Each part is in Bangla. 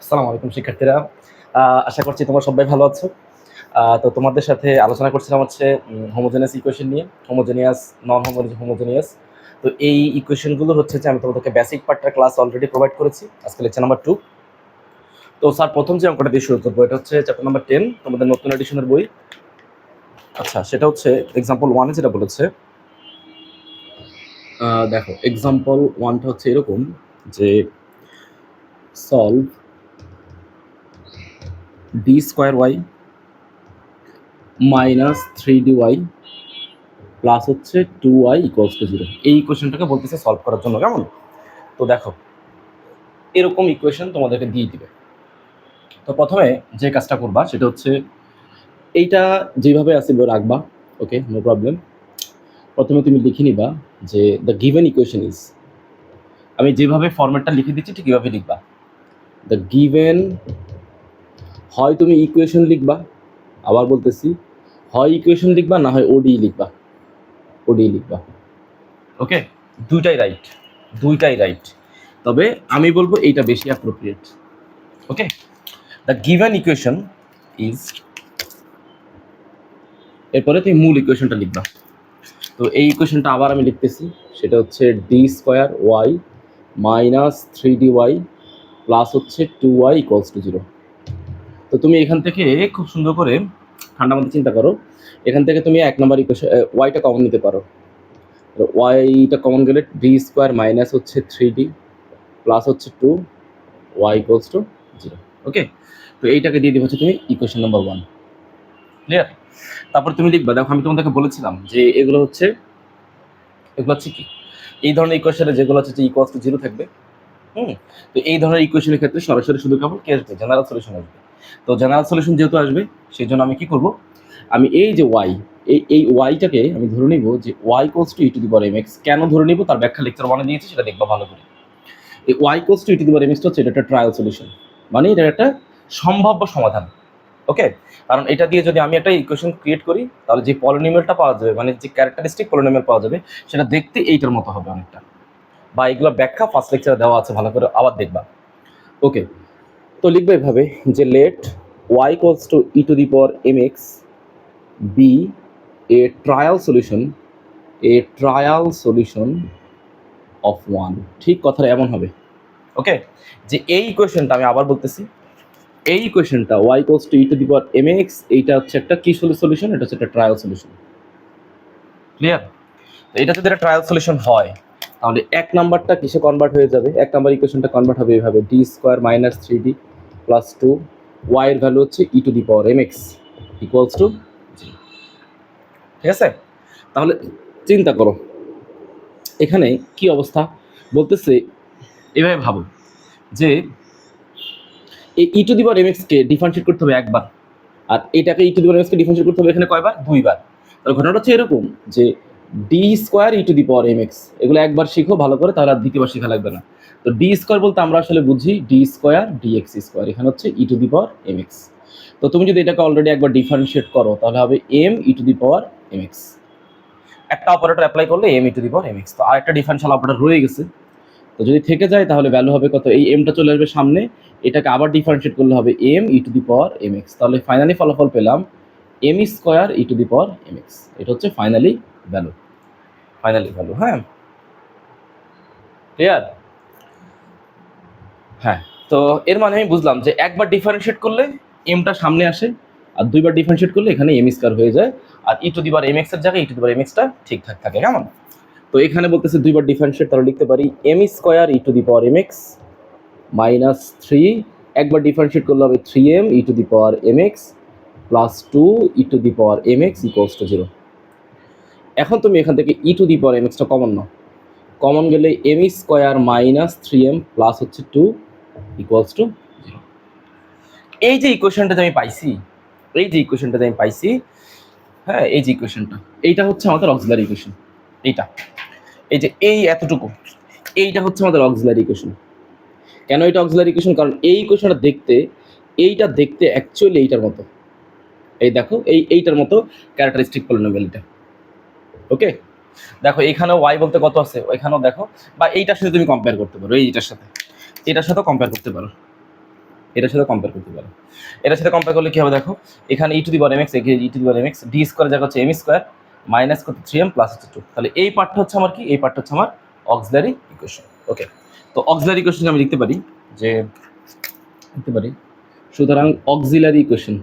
আসসালামু আলাইকুম শিক্ষার্থীরা। আশা করছি তোমরা সবাই ভালো আছো। তো তোমাদের সাথে আলোচনা করছিলাম হচ্ছে হোমোজেনিয়াস ইকুয়েশন নিয়ে, হোমোজেনিয়াস, নন হোমোজেনিয়াস। তো এই ইকুয়েশনগুলো হচ্ছে যে আমি তোমাদেরকে বেসিক পার্টটার ক্লাস অলরেডি প্রোভাইড করেছি। আজকে লেকচার নাম্বার 2। তো স্যার প্রথম যে অঙ্কটা দিয়ে শুরু করবো, এটা হচ্ছে চ্যাপ্টার নাম্বার 10, তোমাদের নতুন এডিশনের বই। আচ্ছা, সেটা হচ্ছে এক্সাম্পল 1-এ যেটা বলেছে, দেখো এক্সাম্পল 1টা হচ্ছে এরকম যে solve D square Y minus 3dy plus হচ্ছে 2y ইকুয়ালস টু 0। এই ইকুয়েশনটাকে বলতেছে সলভ করার জন্য, কেমন? তো দেখো এরকম ইকুয়েশন তোমাদেরকে দিয়ে দিবে। তো প্রথমে যে কাজটা করবা সেটা হচ্ছে এইটা যেভাবে আছে রাখবা, ওকে, নো প্রবলেম। প্রথমে তুমি লিখে নিবা যে দ্য গিভেন ইকুয়েশন ইজ, আমি যেভাবে ফরম্যাটটা লিখে দিচ্ছি ঠিক এভাবে লিখবা। দ্য গিভেন, হয় তুমি ইকুয়েশন লিখবা, আবার বলতেছি হয় ইকুয়েশন লিখবা, না হয় ওডি লিখবা, ওডি লিখবা, ওকে। দুইটাই রাইট, দুইটাই রাইট, তবে আমি বলবো এইটা বেশি appropriate, okay. The given equation is, এরপরে তুমি মূল ইকুয়েশনটা লিখবা। তো এই ইকুয়েশনটা আবার আমি লিখতেছি, সেটা হচ্ছে D square Y minus 3dy plus হচ্ছে 2y ইকুয়ালস টু 0। তো তুমি এখান থেকে খুব সুন্দর করে ঠান্ডা মাথায় চিন্তা করো, এখান থেকে তুমি 1 নম্বর ইকুয়েশন ওয়াইটা কমন নিতে পারো। ওয়াইটা কমন গেলে ডি স্কোয়ার মাইনাস হচ্ছে 3d প্লাস হচ্ছে 2y ইকুয়ালস টু 0, ওকে। তো এইটাকে দিয়ে দিব হচ্ছে তুমি ইকুয়েশন নাম্বার 1, ক্লিয়ার? তারপর তুমি লিখবা, দেখো আমি তোমাদেরকে বলেছিলাম যে এগুলো হচ্ছে কি, এই ধরনের ইকুয়েশনে যেগুলো হচ্ছে যে ইকুয়ালস টু 0 থাকবে। তো এই ধরনের ইকুয়েশনের ক্ষেত্রে সরাসরি শুধু কেবল কি আসবে, জেনারেল সলিউশন আসবে। তো জেনারেল সলিউশন যেহেতু আসবে, সেই জন্য আমি কি করব, আমি এই যে ওয়াই, এই ওয়াইটাকে আমি ধরে নিব যে Y equals to E to the power mx। কেন ধরে নিব তার ব্যাখ্যা লেকচার 1-এ দিয়েছি, সেটা দেখবা ভালো করে। এই Y equals to E to the power mx হচ্ছে এটা একটা ট্রায়াল সলিউশন, মানে এটা একটা সম্ভাব্য সমাধান, ওকে। কারণ এটা দিয়ে যদি আমি একটা ইকুয়েশন ক্রিয়েট করি, তাহলে যে পলিনোমিয়ালটা পাওয়া যাবে, মানে যে ক্যারেক্টারিস্টিক পলিনোমিয়াল পাওয়া যাবে, সেটা দেখতে এইটার মতো হবে অনেকটা। বা এগুলো ব্যাখ্যা ফার্স্ট লেকচারে দেওয়া আছে, ভালো করে আবার দেখবা, ওকে। তো লিখবে এভাবে যে let Y equals to E to the power mx be a trial solution of 1। ঠিক কথাটা এমন হবে, ওকে। যে এই ইকুয়েশনটা আমি আবার বলতেছি, এই ইকুয়েশনটা y equals to E to the power mx, এইটা হচ্ছে একটা কি সলিউশন, এটা হচ্ছে একটা ট্রায়াল সলিউশন, ক্লিয়ার? তো এটা যদি একটা ট্রায়াল সলিউশন হয়, তাহলে 1 নাম্বারটা কিসে কনভার্ট হয়ে যাবে, 1 নাম্বার ইকুয়েশনটা কনভার্ট হবে এইভাবে, d square minus 3d plus 2 y এর ভ্যালু হচ্ছে e to the power mx equals to 0, ঠিক আছে? তাহলে চিন্তা করো এখানে কি অবস্থা, বলতেছে এভাবে ভাবো যে এই e to the power mx কে ডিফারেন্সিয়েট করতে হবে একবার, আর এটাকে e to the power mx কে ডিফারেন্সিয়েট করতে হবে এখানে কয়বার, দুইবার। তাহলে ঘটনাটা হচ্ছে এরকম যে D square E to the power mx, এগুলো একবার শিখো ভালো করে, তাহলে আর দ্বিতীয়বার শেখা লাগবে না। তো ডি স্কোয়ার বলতে আমরা আসলে বুঝি ডি স্কোয়ার ডিএক্স স্কোয়ার, এখানে হচ্ছে e to the power mx। তো তুমি যদি এটাকে অলরেডি একবার ডিফারেন্সিয়েট করো, তাহলে হবে M E to the power mx। একটা অপারেটর অ্যাপ্লাই করলে M E to the power mx, তো আরেকটা ডিফারেন্সিয়াল অপারেটর রয়ে গেছে। তো যদি থেকে যায় তাহলে ভ্যালু হবে কত, এই এমটা চলে আসবে সামনে, এটাকে আবার ডিফারেন্সিয়েট করলে হবে M E to the power mx। তাহলে ফাইনালি ফলাফল পেলাম M square E to the power mx। এটা হচ্ছে ফাইনালি ভ্যালু, হ্যাঁ, ক্লিয়ার? হ্যাঁ। তো এর মানে আমি বুঝলাম যে একবার ডিফারেন্সিয়েট করলে এমটা সামনে আসে, আর দুইবার ডিফারেন্সিয়েট করলে এখানে এম স্কোয়ার হয়ে যায়, আর ই টু দি পাওয়ার mx এর জায়গায় ই টু দি পাওয়ার mxটা ঠিকঠাক থাকে, কেমন? তো এখানে বলতেছে দুইবার ডিফারেন্সিয়েট, তাহলে লিখতে পারি m square E to the power mx minus 3, একবার ডিফারেন্সিয়েট করলে হবে 3m e to the power mx plus 2 e to the power mx equals to 0। এখন তুমি এখান থেকে ই টু দি পাওয়ার mxটা কমন নাও, কমন গেলে m square minus 3m plus হচ্ছে 2 ইকুয়ালস টু 0। এই যে ইকুয়েশনটা আমি পাইছি, হ্যাঁ, এই যে ইকুয়েশনটা, এইটা হচ্ছে আমাদের অক্সিলারি ইকুয়েশন। এইটা, এই যে এই এতটুকু, এইটা হচ্ছে আমাদের অক্সিলারি ইকুয়েশন। কেন এটা অক্সিলারি ইকুয়েশন, কারণ এই ইকুয়েশনটা দেখতে, এইটা দেখতে অ্যাকচুয়ালি এইটার মতো, এই দেখো এইটার মতো ক্যারেক্টারিস্টিক পলিনোমিয়াল এটা, ওকে। দেখো এখানেও ওয়াই বলতে কত আছে, ওইখানেও দেখো, বা এইটার সাথে তুমি কম্পেয়ার করতে পারো, এইটার সাথে, এটার সাথেও কম্পেয়ার করতে পারো, এটার সাথে কম্পেয়ার করতে পারো। এটার সাথে কম্পেয়ার করলে কি হবে দেখো, এখানে e to the power M x, e to the power M x, d square জায়গা হচ্ছে এম স্কোয়ার মাইনাস কত 3m প্লাস হচ্ছে 2। তাহলে এই পার্টটা হচ্ছে আমার কি, এই পার্টটা হচ্ছে আমার অক্সিলারি ইকুয়েশন। ওকে, তো অক্সিলারি ইকুয়েশন আমি লিখতে পারি যে, লিখতে পারি সুতরাং অক্সিলারি ইকুয়েশন,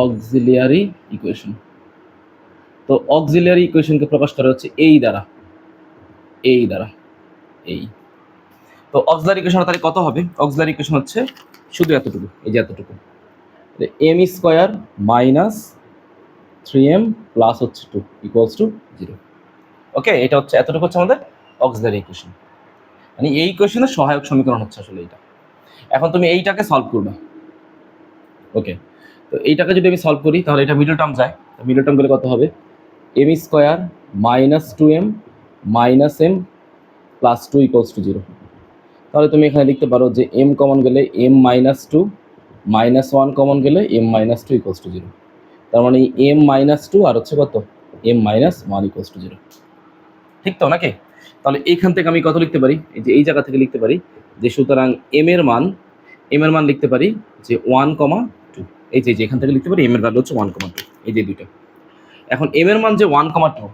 অক্সিলিয়ারি ইকুয়েশন। তো অক্সিলিয়ারি ইকুয়েশনকে প্রকাশ করা হচ্ছে এই দ্বারা, এই দ্বারা, এই। তো অক্সিলারি ইকুয়েশন তাহলে কত হবে? অক্সিলারি ইকুয়েশন হচ্ছে শুধু এতটুকু, এই যে এতটুকু, M square minus 3m plus হচ্ছে 2 ইকুয়ালস টু 0। ওকে, এটা হচ্ছে এতটুকু হচ্ছে আমাদের অক্সিলারি ইকুয়েশন, মানে এই ইকুয়েশনের সহায়ক সমীকরণ হচ্ছে আসলে এইটা। এখন তুমি এইটাকে সলভ করবে। ওকে, তো এইটাকে যদি আমি সলভ করি তাহলে এটা মিডল টার্ম যায়, মিডল টার্ম গেলে কত হবে? M square minus 2m minus m plus 2 equals to 0। তাহলে তুমি এখানে লিখতে পারো যে m কমন গেলে m মাইনাস 2 মাইনাস 1 কমন গেলে m মাইনাস 2 ইকুয়ালস টু 0। তার মানে m মাইনাস 2 আর হচ্ছে কত m মাইনাস 1 ইকুয়ালস টু 0। ঠিক তো নাকি? তাহলে এইখান থেকে আমি কত লিখতে পারি, এই যে এই জায়গা থেকে লিখতে পারি যে সুতরাং m এর মান লিখতে পারি যে 1,2। এই যে এখান থেকে লিখতে পারি m এর ভ্যালু হচ্ছে 1,2, এই যে দুইটা। এখন m এর মান যে 1,2,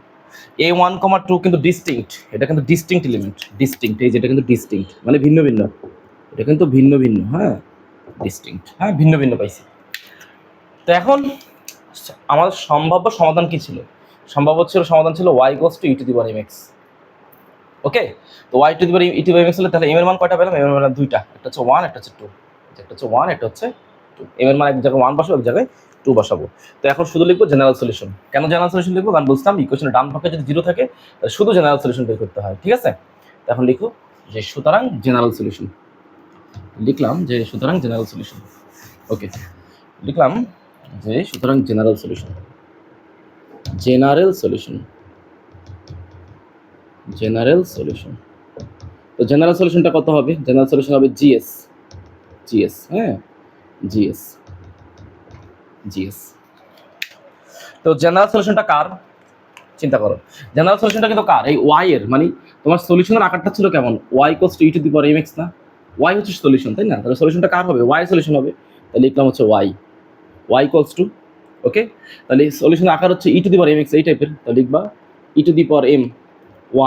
এই 1,2 কিন্তু ডিস্টিংক্ট, এটা কিন্তু ডিস্টিংক্ট এলিমেন্ট, ডিস্টিংক্ট, এই যেটা কিন্তু ডিস্টিংক্ট মানে ভিন্ন ভিন্ন, এটা কিন্তু ভিন্ন ভিন্ন, হ্যাঁ ডিস্টিংক্ট, হ্যাঁ ভিন্ন ভিন্ন পাইছি। তো এখন আমাদের সম্ভাব্য সমাধান কি ছিল? সমাধান ছিল y equals to E to the power mx। ওকে, তো y two the power E to the power mx হলে তাহলে m এর মান কয়টা পেলাম? m এর মান দুইটা, একটা হচ্ছে 1, একটা হচ্ছে 2। একটা হচ্ছে 1, একটা হচ্ছে 2। m এর মান এক জায়গায় 1 বসাবো, এক জায়গায় 2 বসাবো। তো এখন শুধু লিখবো জেনারেল সলিউশন। কেন জেনারেল সলিউশন লিখবো? কারণ বুঝতাম ইকুয়েশনের ডান পাশে যদি 0 থাকে তাহলে শুধু জেনারেল সলিউশন বের করতে হয়, ঠিক আছে? তো এখন লিখো যে সুতরাং জেনারেল সলিউশন, লিখলাম যে সুতরাং জেনারেল সলিউশন। ওকে, লিখলাম যে সুতরাং general solution, general solution, general solution. তো জেনারেল সলিউশনটা কত হবে? জেনারেল সলিউশন হবে জিএস, জিএস, হ্যাঁ জিএস, জিএস। তো জেনারেল সলিউশনটা কার? চিন্তা করো, জেনারেল সলিউশনটা কিন্তু কার? এই ওয়াই এর, মানে তোমার সলিউশনের আকারটা ছিল কেমন? Y equals to E to the power mx না? ওয়াই হচ্ছে সলিউশন, তাই না? তাহলে সলিউশনটা কার হবে? ওয়াই সলিউশন হবে। তাহলে লিখলাম হচ্ছে ওয়াই, ওয়াই ইকুয়ালস টু, ওকে, তাহলে সলিউশনের আকার হচ্ছে e to the power mx এই টাইপের। তাহলে লিখবা e to the power m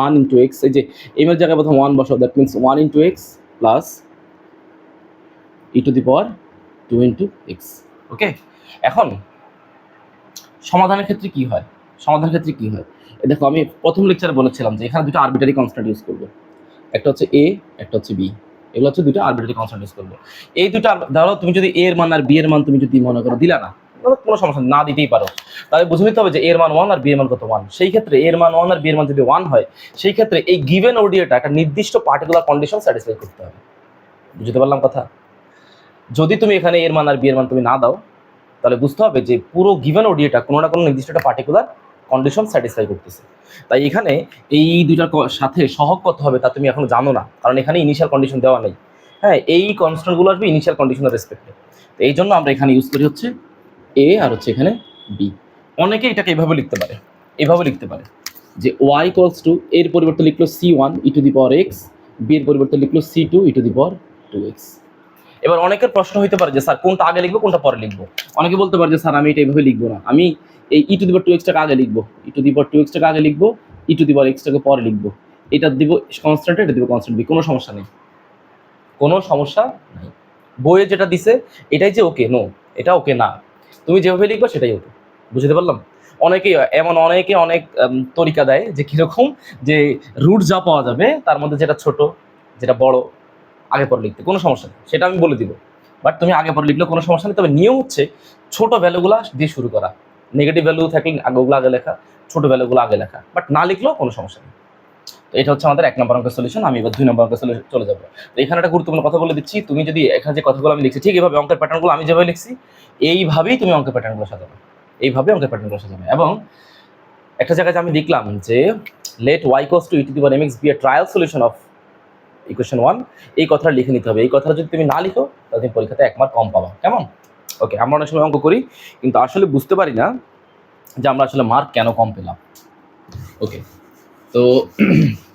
1 into x, এই যে m এর জায়গায় প্রথম 1 বসাও, that means 1 into x plus e to the power 2 into x. Okay, এখন সমাধানের ক্ষেত্রে কি হয়? সমাধানের ক্ষেত্রে কি হয়? দেখো আমি প্রথম লেকচারে বলেছিলাম যে এখানে দুটো আরবিটারি কনস্ট্যান্ট ইউজ করবো, একটা হচ্ছে এ, একটা হচ্ছে বি। এগুলো হচ্ছে দুটো আরবিটারি কনস্ট্যান্ট ইউজ করবো। এই দুটো ধরো তুমি যদি এ এর মান আর বি এর মান তুমি যদি মনে করো দিলা না, কোনো সমস্যা না দিতেই পারো, তাহলে বুঝে নিতে হবে যে এর মান 1 আর বি এর মান কত 1। সেই ক্ষেত্রে এর মান 1 আর বি এর মান যদি 1 হয়, সেই ক্ষেত্রে এই গিভেন ওডিএটা একটা নির্দিষ্ট পার্টিকুলার কন্ডিশন স্যাটিসফাই করতে হবে। বুঝতে পারলাম কথা? যদি তুমি এখানে এর মান আর বি এর মান তুমি না দাও, তাহলে বুঝতে হবে যে পুরো গিভেন ওডিএটা কোনো না কোনো নির্দিষ্ট একটা পার্টিকুলার কন্ডিশন স্যাটিসফাই করতেছে। তাই এখানে এই দুইটার সাথে সহগ কত হবে তা তুমি এখনো জানো না, কারণ এখানে ইনিশিয়াল কন্ডিশন দেওয়া নেই। হ্যাঁ, এই কনস্ট্যান্টগুলো আসবে ইনিশিয়াল কন্ডিশনের রেসপেক্টে। তো এই জন্য আমরা এখানে ইউজ করি হচ্ছে এ আর হচ্ছে এখানে বি। অনেকে এটাকে এভাবে লিখতে পারে, এভাবে লিখতে পারে যে ওয়াই ইকুয়ালস টু, এর পরিবর্তে লিখলো c1 E to the power X, B এর পরিবর্তে লিখলো c2 E to the power 2x। এবার অনেকের প্রশ্ন হইতে পারে যে স্যার কোনটা আগে লিখবো কোনটা পরে লিখবো? অনেকে বলতে পারে যে স্যার আমি এটা এইভাবে লিখবো না, আমি এই e to the power 2x টাকে আগে লিখবো, ই টু দি পাওয়ার 2x টাকে আগে লিখবো, ই টু দি পাওয়ার x টাকে পরে লিখবো। এটা দিব কনস্ট্যান্ট, এটা দিব কনস্ট্যান্ট বি, কোনো সমস্যা নেই, কোনো সমস্যা নেই। বইয়ে যেটা দিছে এটাই যে ওকে, নো এটা ওকে না, তুমি যেভাবে লিখবে সেটাই ওকে। বুঝতে পারলাম? অনেকে অনেক তরিকা দেয় যে কিরকম, যে রুট যা পাওয়া যাবে তার মধ্যে যেটা ছোট যেটা বড় আগে পরে লিখতে, কোনো সমস্যা নেই, সেটা আমি বলে দিব। বাট তুমি আগে পরে লিখলেও কোনো সমস্যা নেই, তবে নিয়ম হচ্ছে ছোট ভ্যালুগুলো দিয়ে শুরু করা, নেগেটিভ ভ্যালু থাকলে ওগুলো আগে লেখা, ছোট ভ্যালুগুলো আগে লেখা, বাট না লিখলেও কোনো সমস্যা নেই। তো এটা হচ্ছে আমাদের 1 নম্বর অঙ্কের সলিউশন। আমি এবার 2 নম্বর অঙ্কের সলিউশন চলে যাবো। তো এখানে একটা গুরুত্বপূর্ণ কথা বলে দিচ্ছি, তুমি যদি এখানে যে কথাগুলো আমি লিখছি ঠিক এইভাবে অঙ্কের প্যাটার্নগুলো আমি যেভাবে লিখছি এইভাবেই তুমি অঙ্কের প্যাটার্নগুলো সাজাবে, এইভাবে অঙ্কের প্যাটার্নগুলো সাজাবে। এবং একটা জায়গায় আমি লিখলাম যে let y equals to E to the power mx be a trial solution of equation 1, এই কথাটা লিখে নিতে হবে। এই কথাটা যদি তুমি না লিখো তাহলে তুমি পরীক্ষাতে 1 মার্ক কম পাবা, কেমন? ওকে, আমরা অনেক সময় অঙ্ক করি কিন্তু আসলে বুঝতে পারি না যে আমরা আসলে মার্ক কেন কম পেলাম। ওকে, তো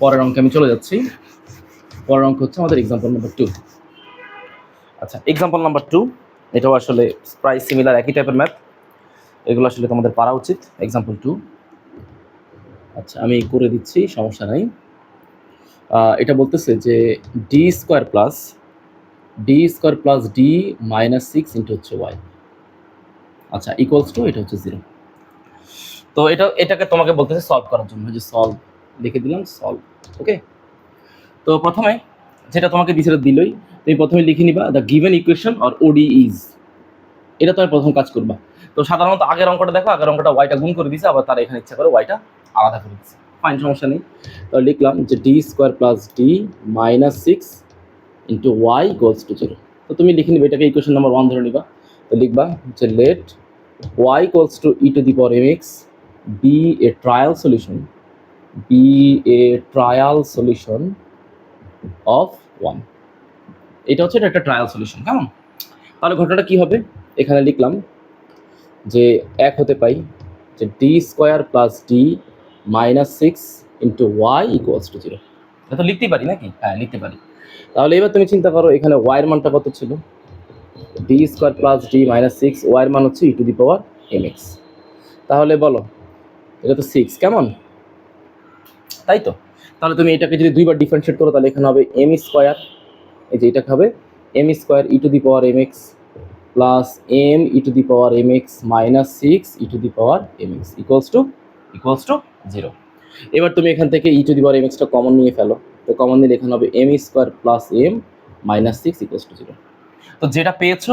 পরের অঙ্কে আমি চলে যাচ্ছি। পরের অঙ্ক হচ্ছে আমাদের এক্সাম্পল নাম্বার 2। আচ্ছা, এক্সাম্পল নাম্বার 2, এটাও আসলে প্রায় সিমিলার, একই টাইপের ম্যাথ। এগুলো আসলে তোমাদের পারা উচিত। এক্সাম্পল 2, আচ্ছা আমি করে দিচ্ছি, সমস্যা নাই। এটা বলতেছে যে D square plus D minus 6 into হচ্ছে ওয়াই, আচ্ছা ইকুয়ালস টু এটা হচ্ছে 0। তো এটাকে তোমাকে বলতেছে সলভ করার জন্য, যে সলভ লিখে দিলাম, সলভ। ওকে, তো প্রথমে যেটা তোমাকে দিয়েছিল দিলই, তুমি প্রথমে লিখে নিবা the given equation or ODE is, এটা তোমার প্রথম কাজ করবা। তো সাধারণত আগের অঙ্কটা দেখো, আগের অঙ্কটা ওয়াইটা গুণ করে দিছে, আবার তারা এখানে ইচ্ছা করে ওয়াইটা আলাদা করে দিচ্ছে, ফাইন, সমস্যা নেই। তো লিখলাম যে D square plus D minus 6 into Y equals to 0। তো তুমি লিখে নিবে, এটাকে ইকুয়েশন নাম্বার 1 ধরে নিবা। তো লিখবা যে let Y equals to E to the power M X be a trial solution of 1। এটা হচ্ছে একটা ট্রায়াল সলিউশন, কেমন? তাহলে ঘটনাটা কি হবে, এখানে লিখলাম যে এক হতে পাই যে D square plus D minus 6 into Y equals to 0। এটা তো লিখতেই পারি নাকি? হ্যাঁ, লিখতে পারি। তাহলে এবার তুমি চিন্তা করো, এখানে ওয়াইয়ের মানটা কত ছিল? D square plus D minus 6, ওয়াইয়ের মান হচ্ছে e to the power M x. তাহলে বলো, এটা তো 6, কেমন? তাই তো। তাহলে তুমি এটাকে যদি দুইবার ডিফারেন্সিয়েট করো, তাহলে এখানে হবে এম স্কোয়ার, এই যে এটাকে হবে M square E to the power M x plus m E to the power M x minus 6 e to the power M x equals to 0। এবার তুমি এখান থেকে e to the power m এক্সটা কমন নিয়ে ফেলো। তো কমন নিলে এখানে হবে M square plus M minus 6 equals to 0। তো যেটা পেয়েছো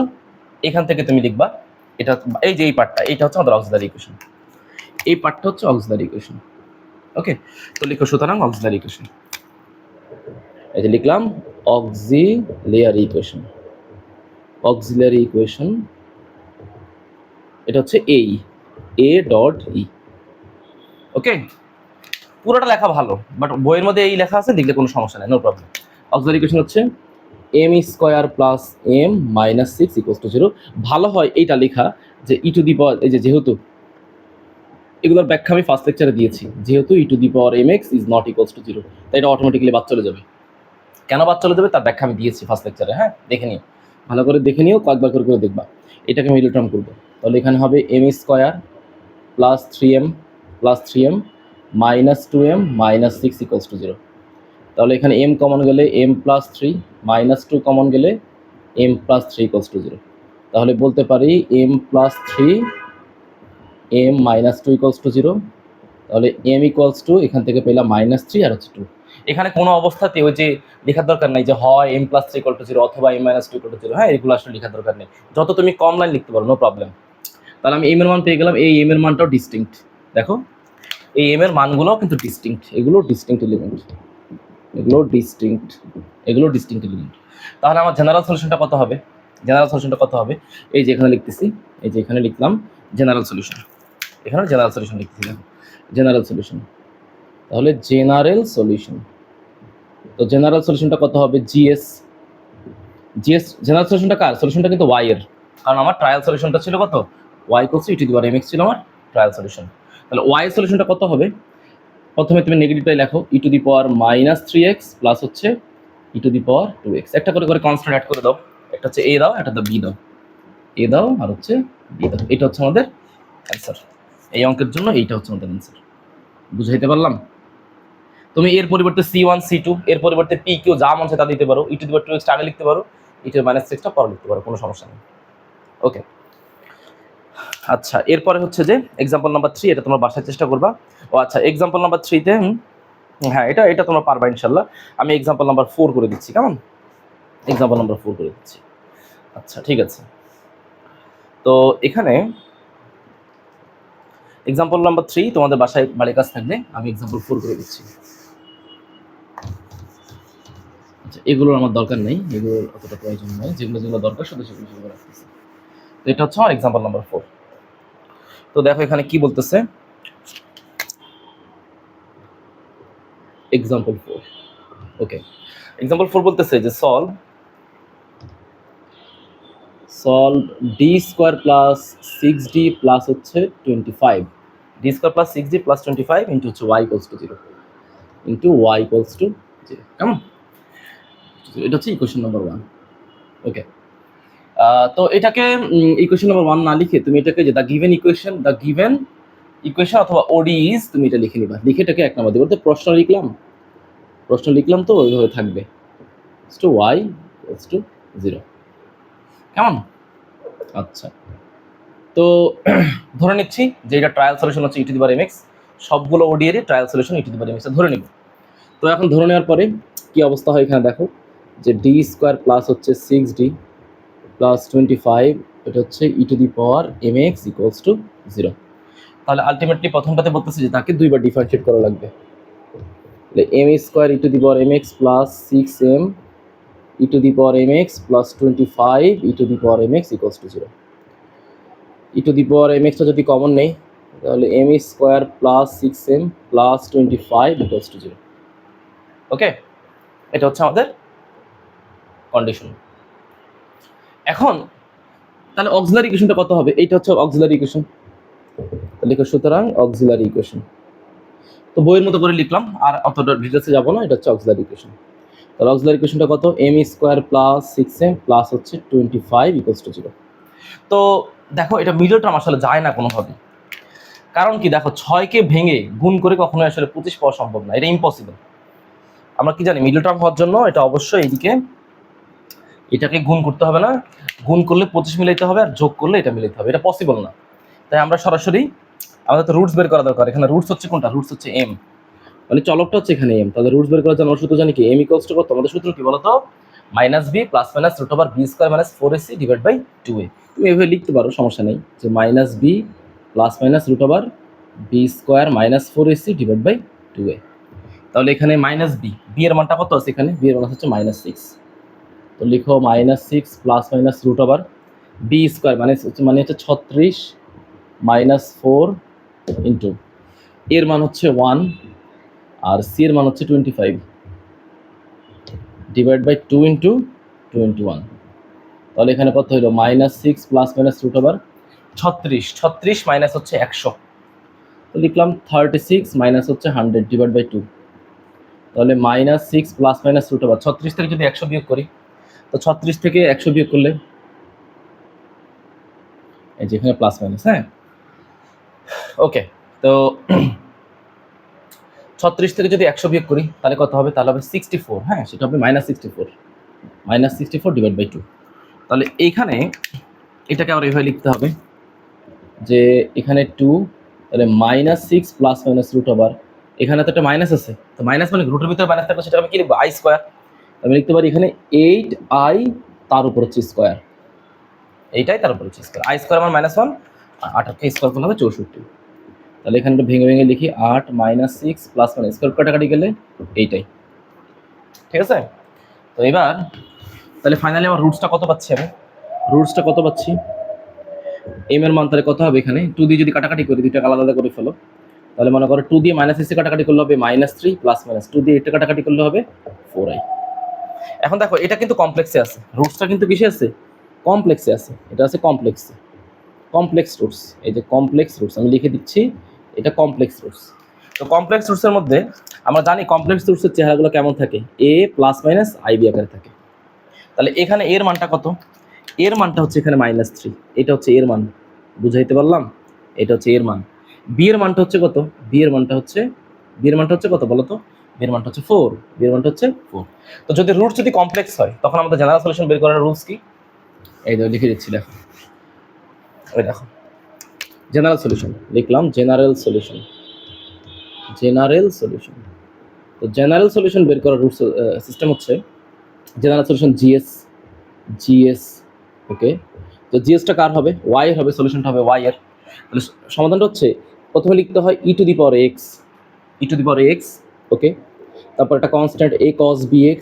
এখান থেকে তুমি লিখবা, এটা এই যে এই পার্টটা, এটা হচ্ছে আমাদের অক্সিলারি ইকুয়েশন, এই পার্টটা হচ্ছে অক্সিলারি ইকুয়েশন। ওকে, তো লিখো সুতরাং অক্সিলারি ইকুয়েশন, এই যে লিখলাম অক্সিলারি ইকুয়েশন, এটা হচ্ছে এ ডট ই। ওকে, পুরোটা লেখা ভালো, বাট বইয়ের মধ্যে এই লেখা আছে, লিখলে কোনো সমস্যা নেই, নো প্রবলেম। অক্সিলারি ইকুয়েশন হচ্ছে M square plus M minus 6 equals to 0। ভালো হয় এইটা লেখা যে ই টু দি পাওয়ার, এই যে যেহেতু এগুলোর ব্যাখ্যা আমি ফার্স্ট লেকচারে দিয়েছি, যেহেতু e to the power M x is not equals to 0, তাই এটা অটোমেটিক্যালি বাদ চলে যাবে। কেন বাদ চলে যাবে তার ব্যাখ্যা আমি দিয়েছি ফার্স্ট লেকচারে, হ্যাঁ দেখে নিও, ভালো করে দেখে নিও, কয়েকবার করে দেখবা। এটাকে আমি মিডল টার্ম করবো, তাহলে এখানে হবে M square plus 3m minus 2m minus 6 equals to 0। তাহলে এখানে m কমন গেলে m প্লাস 3 মাইনাস 2 কমন গেলে m প্লাস 3 ইকুয়ালস টু 0। তাহলে বলতে পারি m plus 3 m minus 2 equals to 0। তাহলে m ইকুয়ালস টু এখান থেকে পেলাম মাইনাস 3 আর হচ্ছে 2। এখানে কোনো অবস্থাতে ওই যে লেখার দরকার নাই যে হয় m প্লাস 3 ইকুয়াল টু 0 অথবা m মাইনাস 2 ইকুয়াল টু 0, হ্যাঁ এগুলো আসলে লেখার দরকার নেই, যত তুমি কম লাইন লিখতে পারো, নো প্রবলেম। তাহলে আমি m এর মান পেয়ে গেলাম, এই m এর মানটাও ডিস্টিংক্ট, দেখো এই m এর মানগুলোও কিন্তু ডিস্টিংক্ট, এগুলো ডিস্টিংক্ট এলিমেন্ট, এলিমেন্ট। তাহলে আমার জেনারেল সলিউশনটা কত হবে? এই যে এখানে লিখতেছি, এই যে এখানে লিখলাম জেনারেল সলিউশন, এখানে জেনারেল সলিউশন লিখতেছি, জেনারেল সলিউশন। তাহলে তো জেনারেল সলিউশনটা কত হবে? জিএস জেনারেল সলিউশনটা কার? সলিউশনটা কিন্তু ওয়াই এর, কারণ আমার ট্রায়াল সলিউশনটা ছিল কত? Y equals to E to the power M X ছিল আমার ট্রায়াল সলিউশন। তাহলে ওয়াই এর সলিউশনটা কত হবে? প্রথমে তুমি নেগেটিভটাই লেখো, e to the power minus 3x plus হচ্ছে e to the power 2x, একটা করে করে কনস্ট্যান্ট অ্যাড করে দাও, একটা হচ্ছে এ দাও, একটা বি দাও, এ দাও আর হচ্ছে বি দাও, এটা হচ্ছে আমাদের অ্যান্সার। এই অঙ্কের জন্য এইটা হচ্ছে আমাদের অ্যান্সার, বুঝাইতে পারলাম? তুমি এর পরিবর্তে C1 C2 এর পরিবর্তে P Q যা মন চায় তা দিতে পারো, ই টু দি পাওয়ার 2x আগে লিখতে পারো, ই টু দি মাইনাস 6টা পরে লিখতে পারো, কোনো সমস্যা নেই। ওকে, আচ্ছা এরপরে হচ্ছে যে এক্সাম্পল নাম্বার 3, এটা তোমরা বাসায় চেষ্টা করবা। ও আচ্ছা, এক্সাম্পল নাম্বার 3তে হ্যাঁ এটা তোমরা পারবা ইনশাল্লাহ। আমি এক্সাম্পল নাম্বার 4 করে দিচ্ছি, কেমন? এক্সাম্পল নাম্বার 4 করে দিচ্ছি। আচ্ছা ঠিক আছে, তো এখানে এক্সাম্পল নাম্বার 3 তোমাদের বাসায় বাড়ির কাজ থাকবে, আমি এক্সাম্পল 4 করে দিচ্ছি। আচ্ছা এগুলোর আমার দরকার নেই, এগুলোর অতটা প্রয়োজন নয়, যেগুলো দরকার শুধু সেগুলো রাখতেছি। তো এটা হচ্ছে আমার এক্সাম্পল নাম্বার 4। তো দেখো এখানে কি বলতেছে, এক্সাম্পল 4। ওকে, এক্সাম্পল 4 বলতেছে যে solve D square plus 6d plus হচ্ছে 25, D square plus 6d plus 25 into হচ্ছে y ইকুয়ালস টু 0, কেমন? এটা হচ্ছে ইকুয়েশন নাম্বার 1। ওকে, তো এটাকে ইকুয়েশন নাম্বার 1 না লিখে তুমি এটাকে যে দ্য গিভেন ইকুয়েশন অথবা ওডিইজ তুমি এটা লিখে নিবা, লিখে এটাকে 1 নাম্বার দিবা। তো প্রশ্ন লিখলাম তো ওইভাবে থাকবে টু ওয়াই ইকুয়ালস টু 0। কেমন? আচ্ছা, তো ধরে নিচ্ছি যে এটা ট্রায়াল সলিউশন হচ্ছে e⁻mx, সবগুলো ওডি এর ট্রায়াল সলিউশন e⁻mx ধরে নিব। তো এখন ধরে নেওয়ার পরে কি অবস্থা হয় এখানে দেখো, যে ডি স্কোয়ার প্লাস হচ্ছে 6d প্লাস 25, এটা হচ্ছে e⁻mx ইকুয়ালস টু 0। তাহলে আলটিমেটলি প্রথমটাতে বলতেছে যে তাকে দুইবার ডিফারেন্সিয়েট করা লাগবে। তাহলে m square e⁻mx plus 6m e⁻mx plus 25 e⁻mx equals to 0। e⁻mxটা যদি কমন নেই তাহলে m square plus 6m plus 25 equals to 0। ওকে, এটা হচ্ছে আমাদের কন্ডিশন। এখন তাহলে অক্সিলারি ইকুয়েশনটা কত হবে? এইটা হচ্ছে অক্সিলারি ইকুয়েশন। লিখো সুতরাং অক্সিলারি ইকুয়েশন। তো বইয়ের মতো করে লিখলাম, আর অতটা ডিটেলসে যাবো না। এটা হচ্ছে অক্সিলারি ইকুয়েশন। তাহলে অক্সিলারি ইকুয়েশনটা কত? m square plus 6m plus হচ্ছে 25 ইকুয়ালস টু 0। তো দেখো এটা মিডল টার্ম আসলে যায় না কোনোভাবে, কারণ কি দেখো 6কে ভেঙে গুণ করে কখনোই আসলে 25 পাওয়া সম্ভব না, এটা ইম্পসিবল। আমরা কি জানি মিডল টার্ম হওয়ার জন্য এটা অবশ্যই এইদিকে এটাকে গুণ করতে হবে না, গুণ করলে 25 মিলাইতে হবে, আর যোগ করলে এটা মিলাইতে হবে, এটা পসিবল না। তাই আমরা সরাসরি আমাদের তো রুটস বের করা দরকার। এখানে রুটস হচ্ছে কোনটা? রুটস হচ্ছে m, মানে চলকটা হচ্ছে এখানে m। তাহলে রুটস বের করার জন্য আমরা সূত্র জানি কি, m ইকুয়ালস টু কত? আমাদের সূত্র কি বলতো? -b plus minus root over b square minus 4ac divide by 2a। তুমি এভাবে লিখতে পারো, সমস্যা নেই, যে -b plus minus root over b square minus 4ac divide by 2a। তাহলে এখানে -b এর মানটা কত আছে? এখানে b এর মান হচ্ছে -6। তো লিখো -6 plus minus root over b square মানে হচ্ছে 36 মাইনাস 4 ইন্টু এর মান হচ্ছে 1 আর সি এর মান হচ্ছে 25 ডিভাইড বাই 2 ইন্টু 21। তাহলে এখানে কত হইলো? -6 plus minus root over 36 minus হচ্ছে 100, তো লিখলাম 36 মাইনাস হচ্ছে 100 ডিভাইড বাই 2। তাহলে -6 প্লাস মাইনাস রুট ওভার 36 থেকে যদি 100 বিয়োগ করি, তো 36 থেকে 100 বিয়োগ করলে এই যে এখানে প্লাস মাইনাস, হ্যাঁ ওকে। তো 36 থেকে যদি 100 বিয়োগ করি তাহলে কত হবে? তাহলে হবে 64, হ্যাঁ সেটা হবে -64 ডিভাইড বাই 2। তাহলে এইখানে এটাকে আবার এইভাবে লিখতে হবে যে এখানে 2, তাহলে -6 প্লাস মাইনাস রুট ওভার, এখানে তো একটা মাইনাস আছে, তো মাইনাস মানে রুটের ভিতরে মাইনাস থাকলে সেটা আমি কি লিখবো? i square. আমি লিখতে পারি এখানে 8i তার উপর হচ্ছে স্কোয়ার, এইটাই তার উপর হচ্ছে স্কোয়ার। i স্কোয়ার আমার -1 আর 8কে স্কোয়ার করলে হবে 64। তাহলে এখানে ভেঙে ভেঙে লিখি 8 -6 প্লাস মানে স্কোয়ার কাটাকাটি গেলে এইটাই, ঠিক আছে। তো এবার তাহলে ফাইনালি আমার রুটসটা কত পাচ্ছি? m এর মান তাহলে কত হবে? এখানে 2 দিয়ে যদি কাটাকাটি করি, দুইটা আলাদা আলাদা করে ফেলো, তাহলে মনে করো 2 দিয়ে -6 কাটাকাটি করলে হবে -3 প্লাস মাইনাস 2 দিয়ে 8 কাটাকাটি করলে হবে 4i। এখন দেখো এটা কিন্তু কমপ্লেক্সে আছে, রুটসটা কিন্তু কিসে আছে? কমপ্লেক্সে আছে, এটা আছে কমপ্লেক্সে, কমপ্লেক্স রুটস। এই যে কমপ্লেক্স রুটস আমি লিখে দিচ্ছি, এটা কমপ্লেক্স রুটস। তো কমপ্লেক্স রুটসের মধ্যে আমরা জানি কমপ্লেক্স রুটসের চেহারাগুলো কেমন থাকে, a প্লাস মাইনাস ib আকারে থাকে। তাহলে এখানে এর মানটা কত? এর মানটা হচ্ছে এখানে -3, এটা হচ্ছে এর মান, বুঝাইতে পারলাম? এটা হচ্ছে এর মান। বি এর মানটা হচ্ছে কত? বি এর মানটা হচ্ছে কত বলো তো? বি এর মানটা হচ্ছে 4, বি এর মানটা হচ্ছে 4। তো যদি রুট যদি কমপ্লেক্স হয় তখন আমাদের জেনারেল সলিউশন বের করার রুলস কি? এই যে লিখে দিচ্ছি, দেখো ওই দেখো জেনারেল সলিউশন লিখলাম, জেনারেল সলিউশন। তো জেনারেল সলিউশন বের করার রুলস সিস্টেম হচ্ছে জেনারেল সলিউশন জিএস। ওকে, তো জিএসটা কার হবে? ওয়াই এর হবে, সলিউশনটা হবে ওয়াই এর। তাহলে সমাধানটা হচ্ছে প্রথমে লিখতে হয় e two the power x, ওকে, তারপর একটা constant a cos bx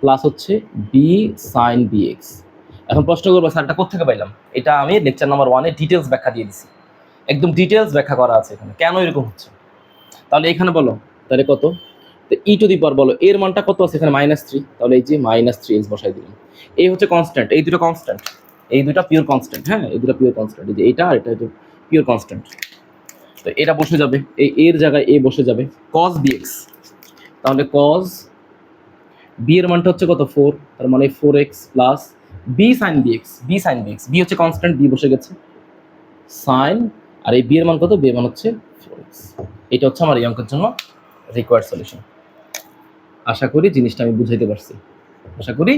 plus হচ্ছে b sin bx। এখন প্রশ্ন করবো স্যার এটা কোত্থেকে পাইলাম? এটা আমি লেকচার নাম্বার 1 এ ডিটেলস ব্যাখ্যা দিয়ে দিছি, একদম ডিটেলস ব্যাখ্যা করা আছে এখানে কেন এরকম হচ্ছে। তাহলে এখানে বলো তাহলে কত? তো ই টু দি পাওয়ার বলো এর মানটা কত আছে? এখানে -3, তাহলে এই যে -3x বসাই দিলাম। এই হচ্ছে কনস্ট্যান্ট, এই দুটো কনস্ট্যান্ট, এই দুটো পিওর কনস্ট্যান্ট, হ্যাঁ এই দুটো পিওর কনস্ট্যান্ট, এই যে এটা আর এটা হচ্ছে পিওর কনস্ট্যান্ট। তো এটা বসে যাবে, এই এর জায়গায় এ বসে যাবে, cos bx। তাহলে cos b এর মানটা হচ্ছে কত? 4, তার মানে 4x plus B sine B X, B sine B X, B হচ্ছে কনস্ট্যান্ট, বি বসে গেছে সাইন, আর এই বি এর মান কত, বি এর মান হচ্ছে 4x। এটা হচ্ছে আমার এই অঙ্কের জন্য রিকোয়ার্ড সলিউশন। আশা করি জিনিসটা আমি বুঝাইতে পারছি, আশা করি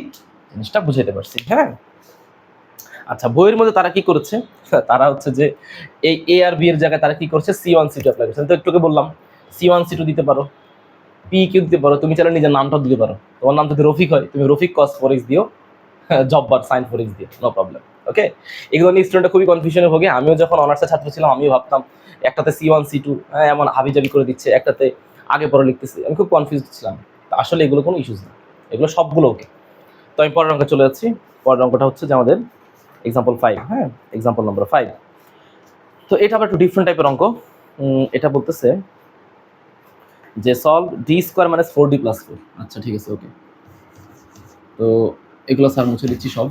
জিনিসটা বুঝাইতে পারছি। হ্যাঁ, আচ্ছা, বইয়ের মধ্যে তারা কি করেছে, তারা হচ্ছে যে এই এ আর বি এর জায়গায় তারা কি করছে, C1 C2 অ্যাপ্লাই করছে। তো একটুকে বললাম C1 C2 দিতে পারো, পি কিউ দিতে পারো, তুমি চাইলে নিজের নামটাও দিতে পারো। তোমার নাম যদি রফিক হয়, তুমি রফিক cos 4x দিও, জব্বার সাইন 4x দিও, নো প্রবলেম। ওকে, এগুলো নিয়ে স্টুডেন্টরা খুবই কনফিউশনে ভোগে। আমিও যখন অনার্সের ছাত্র ছিলাম আমিও ভাবতাম একটাতে C1 C2 এমন হাবিজাবি করে দিচ্ছে, একটাতে আগে পরে লিখতেছি, আমি খুব কনফিউজ ছিলাম। আসলে এগুলো কোনো ইস্যুস না, এগুলো সবগুলো ওকে। তো আমি পরের অঙ্কে চলে যাচ্ছি। পরের অঙ্কটা হচ্ছে যে আমাদের এক্সাম্পল 5। হ্যাঁ, এক্সাম্পল নম্বর 5। তো এটা আবার একটু ডিফারেন্ট টাইপের অঙ্ক। এটা বলতেছে যে solve D square minus 4d plus 4। আচ্ছা ঠিক আছে, ওকে। তো এগুলো স্যার মুছে দিচ্ছি সব।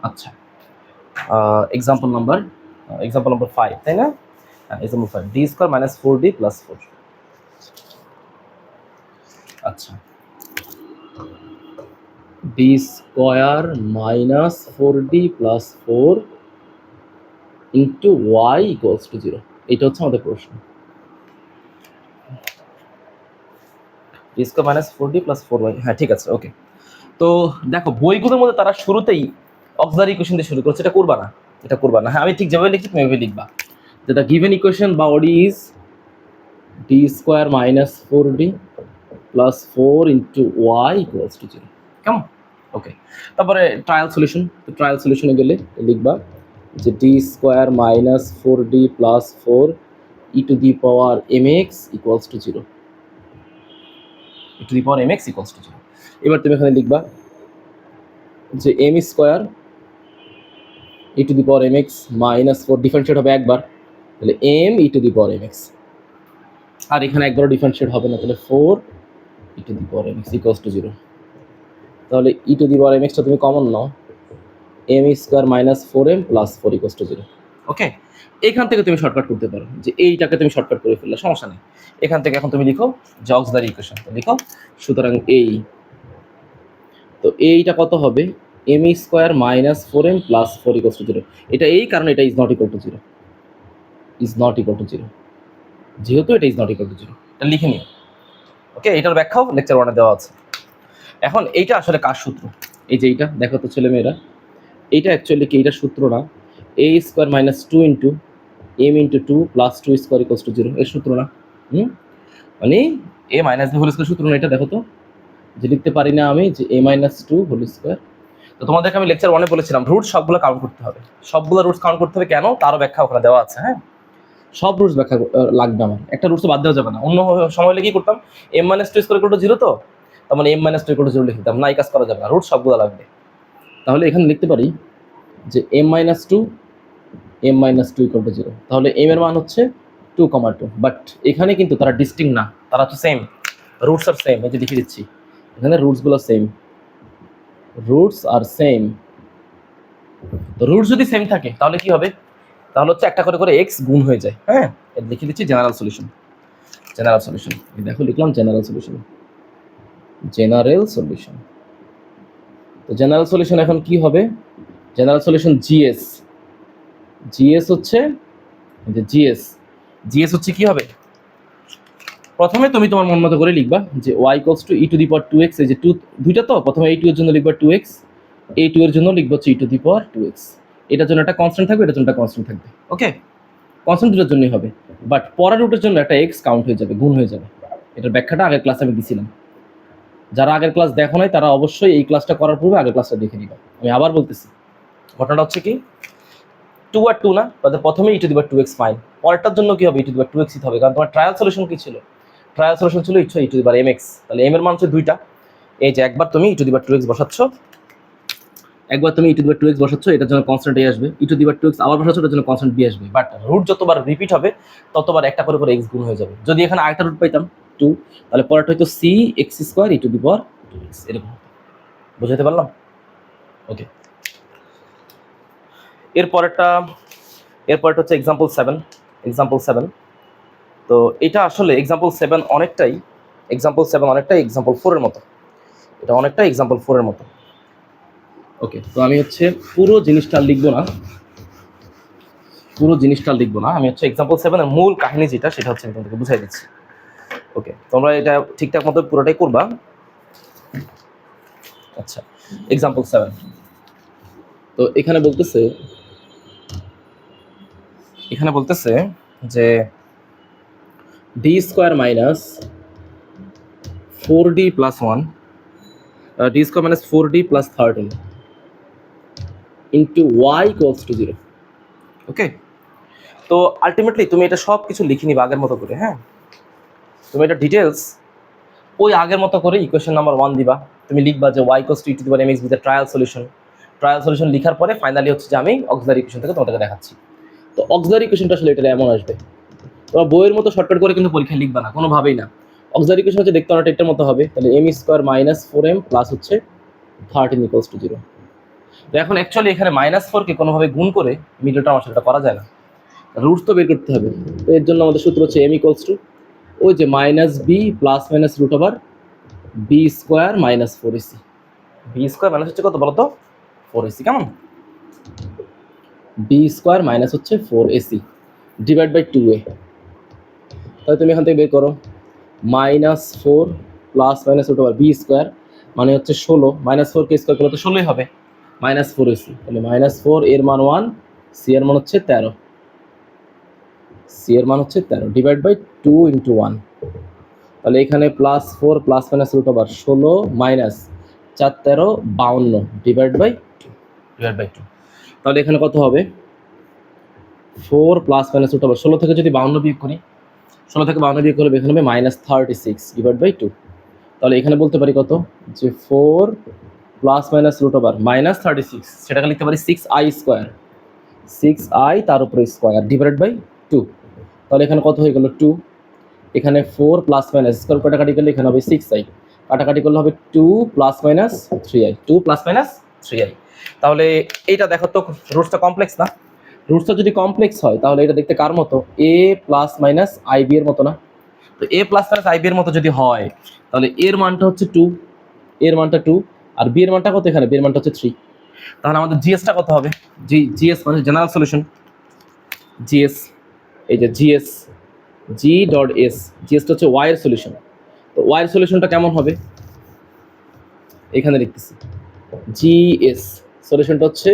আচ্ছা, এক্সাম্পল নাম্বার 5, তাই না? হ্যাঁ, example 5, D square minus 4d plus 4। আচ্ছা, D square minus 4d plus 4 into Y equals to 0। এটা হচ্ছে আমাদের প্রশ্ন। D square minus 4d plus 4y। হ্যাঁ ঠিক আছে, ওকে। তো দেখো বইগুলোর মধ্যে তারা শুরুতেই অক্সিলারি ইকুয়েশন দিয়ে শুরু করছে, এটা করবা না, এটা করবা না। হ্যাঁ, আমি ঠিক যেভাবে লিখছি তুমি এভাবে লিখবা, যেটা গিভেন ইকুয়েশন বা ODE is d square minus 4d plus 4 into Y equals to 0। কেমন? ওকে। তারপরে ট্রায়াল সলিউশন। তো ট্রায়াল সলিউশনে গেলে লিখবা যে D square minus 4d plus 4 e to the power mx equals to 0, e to the power mx equals to 0। এবার তুমি এখানে লিখবা যে m square E to the power mx minus 4 differentiate হবে একবার, তাহলে m E to the power mx, আর এখানে একবারও ডিফারেন্সিয়েট হবে না, তাহলে 4 e to the power mx equals to 0। তাহলে ই টু দি পাওয়ার mxটা তুমি কমন নাও, m square minus 4m plus 4 equals to 0। Okay, এখান থেকে তুমি শর্টকাট করতে পারো, যে এইটাকে তুমি শর্টকাট করে ফেললে সমস্যা নেই। এখান থেকে এখন তুমি লিখো যে অক্সিলারি ইকুয়েশন লিখো। সুতরাং এই, তো এইটা কত হবে, M square minus 4m plus 4 equals to 0। এটা এই কারণে এটা is not equal to 0, is not equal to 0, যেহেতু এটা ইজ নট ইকুয়াল টু 0, এটা লিখে নিও। ওকে, এটার ব্যাখ্যাও লেকচার 1 দেওয়া আছে। এখন এইটা আসলে কার সূত্র, এই যে এইটা দেখো তো ছেলেমেয়েরা, এইটা অ্যাকচুয়ালি কি, এইটা সূত্র না, a square minus 2 into m into 2 plus 2 square equals to 0 এর সূত্র না? মানে a minus b whole square সূত্র না এটা? দেখো তো, যে লিখতে পারি না আমি যে এ মাইনাস 2 হোল স্কোয়ার। তো তোমাদেরকে আমি লেকচার 1 বলেছিলাম রুট সবগুলো কাউন্ট করতে হবে, সবগুলো রুটস কাউন্ট করতে হবে। কেন, তারও ব্যাখ্যা ওখানে দেওয়া আছে। হ্যাঁ, সব রুটস ব্যাখ্যা লাগবে আমার, একটা রুটস বাদ দেওয়া যাবে না। অন্য সময় হলে কি করতাম, M minus 2 square equal to 0, তো তার মানে এম মাইনাস 2 ইকুয়াল টু 0 লিখে দিতাম না, এই কাজ করা যাবে না, রুট সবগুলো লাগবে। তাহলে এখানে লিখতে পারি যে এম মাইনাস 2 ইকুয়াল টু 0, তাহলে এম এর মান হচ্ছে 2,2। বাট এখানে কিন্তু তারা ডিস্টিংক্ট না, তারা হচ্ছে সেম, রুটস আর সেম। এই যে লিখে দিচ্ছি এখানে রুটসগুলো সেম, রুটস আর সেম। তো রুটস যদি সেম থাকে তাহলে কি হবে, তাহলে হচ্ছে একটা করে করে এক্স গুণ হয়ে যায়। হ্যাঁ, লিখে দিচ্ছি জেনারেল সলিউশন, জেনারেল সলিউশন দেখো লিখলাম জেনারেল সলিউশন, জেনারেল সলিউশন। তো জেনারেল সলিউশন এখন কি হবে, জেনারেল সলিউশন জিএস, জিএস হচ্ছে যে জিএস হচ্ছে কি হবে, প্রথমে তুমি তোমার মন মতো করে লিখবা যে y equals to E to the power 2x। এই যে 2 দুইটা, তো প্রথমে এই 2 এর জন্য লিখবা 2x, এই 2 এর জন্য লিখবা হচ্ছে e to the power 2x। এটার জন্য একটা কনস্ট্যান্ট থাকবে, এটার জন্য একটা কনস্ট্যান্ট থাকবে। ওকে, কনস্ট্যান্ট দুটোর জন্যই হবে, বাট পরের রুটের জন্য একটা x কাউন্ট হয়ে যাবে, গুণ হয়ে যাবে। এটার ব্যাখ্যাটা আগের ক্লাসে আমি দিছিলাম, যারা আগের ক্লাস দেখো নাই তারা অবশ্যই এই ক্লাসটা করার পূর্বে আগের ক্লাসটা দেখে নিবা। আমি আবার বলতেছি, ঘটনাটা হচ্ছে কি, 2 আর 2 না, তাদের প্রথমে ই to the power 2x fine, পরেরটার জন্য কি হবে, ই টু দি পাওয়ার 2x হবে, কারণ তোমার ট্রায়াল সলিউশন কি ছিল, ট্রায়াল সলিউশন ছিল ইচ্ছা ই টু দি পাওয়ার mx। তাহলে m এর মান হচ্ছে 2টা, এই যে একবার তুমি ই টু দি পাওয়ার 2x বসাচ্ছ, একবার তুমি ই টু দি পাওয়ার 2x বসাচ্ছ, এটার জন্য কনস্ট্যান্ট a আসবে, ই টু দি পাওয়ার 2x আবার বসাচ্ছ, এটার জন্য কনস্ট্যান্ট b আসবে। বাট রুট যতবার রিপিট হবে ততবার একটা করে করে x গুণ হয়ে যাবে। যদি এখানে আরেকটা রুট পাইতাম 2, তাহলে পরেরটা হয়তো c x square E to the power 2x, এরকম। বুঝাতে পারলাম? ওকে, এরপরটা হচ্ছে এক্সাম্পল 7। তো এটা আসলে এক্সাম্পল 7 অনেকটাই এক্সাম্পল 4 এর মতো। এটা অনেকটা এক্সাম্পল 4 এর মতো। ওকে, তো আমি হচ্ছে পুরো জিনিসটা লিখবো না, আমি হচ্ছে এক্সাম্পল 7 এর মূল কাহিনী যেটা সেটা হচ্ছে আমি তোমাদেরকে বুঝাই দিচ্ছি। ওকে, তোমরা এটা ঠিকঠাক মতো পুরোটাই করবা। আচ্ছা, এক্সাম্পল 7। তো এখানে বলতেছে যে D square minus 4d plus 1 D square minus 4d plus 13 into Y equals to 0। Okay, তো আলটিমেটলি তুমি এটা সব কিছু লিখে নিবা আগের মতো করে। হ্যাঁ, তুমি এটা ডিটেলস ওই আগের মতো করে ইকুয়েশন নাম্বার 1 দিবা। তুমি লিখবা যে Y equals to E to the power mx with the trial solution লিখার পরে ফাইনালি হচ্ছে যে আমি অক্সিলারি ইকুয়েশন থেকে তোমাদেরকে দেখাচ্ছি। তো অক্সিলারি ইকুয়েশনটা আসলে এটা এমন আসবে, তোমার বইয়ের মতো শর্টকাট করে কিন্তু পরীক্ষায় লিখবা না কোনোভাবেই না। অক্সিলারি ইকুয়েশন হচ্ছে দেখতে অনেকটা এটার মতো হবে, তাহলে M square minus 4m plus হচ্ছে 13 ইকুয়ালস টু 0। তো এখন অ্যাকচুয়ালি এখানে -4কে কোনোভাবে গুণ করে মিডল টার্ম আসলে করা যায় না, রুটস তো বের করতে হবে। তো এর জন্য আমাদের সূত্র হচ্ছে m ইকুয়ালস টু ওই যে minus B plus minus root over B square minus 4ac। B square minus হচ্ছে কত বলো তো? 4ac। কেমন? বি স্কোয়ার মাইনাস হচ্ছে 4ac ডিভাইড বাই 2a। তাহলে তুমি এখান থেকে বের করো -4 plus minus root over B square মানে হচ্ছে 16, -4কে স্কোয়ার করলে তো 16ই হবে, -4ac। তাহলে -4 এর মান 1, সি এর মান হচ্ছে 13, ডিভাইড বাই 2 ইন্টু 1। তাহলে এখানে +4 plus minus root over 16 minus 4 13 52 divide by 2। তাহলে এখানে কত হবে? 4 প্লাস মাইনাস রুট ওভার 16 থেকে যদি 52 বিয়োগ করি, 16 থেকে 52 বিয়োগ করলে এখানে হবে -36 ডিভাইড বাই 2। তাহলে এখানে বলতে পারি কত, যে 4 প্লাস মাইনাস রুট ওভার -36, সেটাকে লিখতে পারি 6i স্কোয়ার, 6i তার উপরে স্কোয়ার ডিভাইড বাই 2। তাহলে এখানে কত হয়ে গেল 2, এখানে 4 প্লাস মাইনাস স্কোয়ার কাটাকাটি করলে এখানে হবে 6i, কাটাকাটি করলে হবে 2 প্লাস মাইনাস 3i। তাহলে এইটা দেখো তো রুটসটা কমপ্লেক্স না? রুটসটা যদি কমপ্লেক্স হয় তাহলে এটা দেখতে কার মতো? a প্লাস মাইনাস আইবি এর মতো না? তো a প্লাস মাইনাস আইবি এর মতো যদি হয় তাহলে এর মানটা হচ্ছে 2, আর বি এর মানটা কত? এখানে বি এর মানটা হচ্ছে 3। তাহলে আমাদের জিএসটা কত হবে? জিএস মানে জেনারেল সলিউশন, জিএস এই যে জিএস জি ডট এস, জিএসটা হচ্ছে ওয়াই এর সলিউশন। তো ওয়াই এর সলিউশনটা কেমন হবে? এখানে লিখতেছি জিএস সলিউশনটা হচ্ছে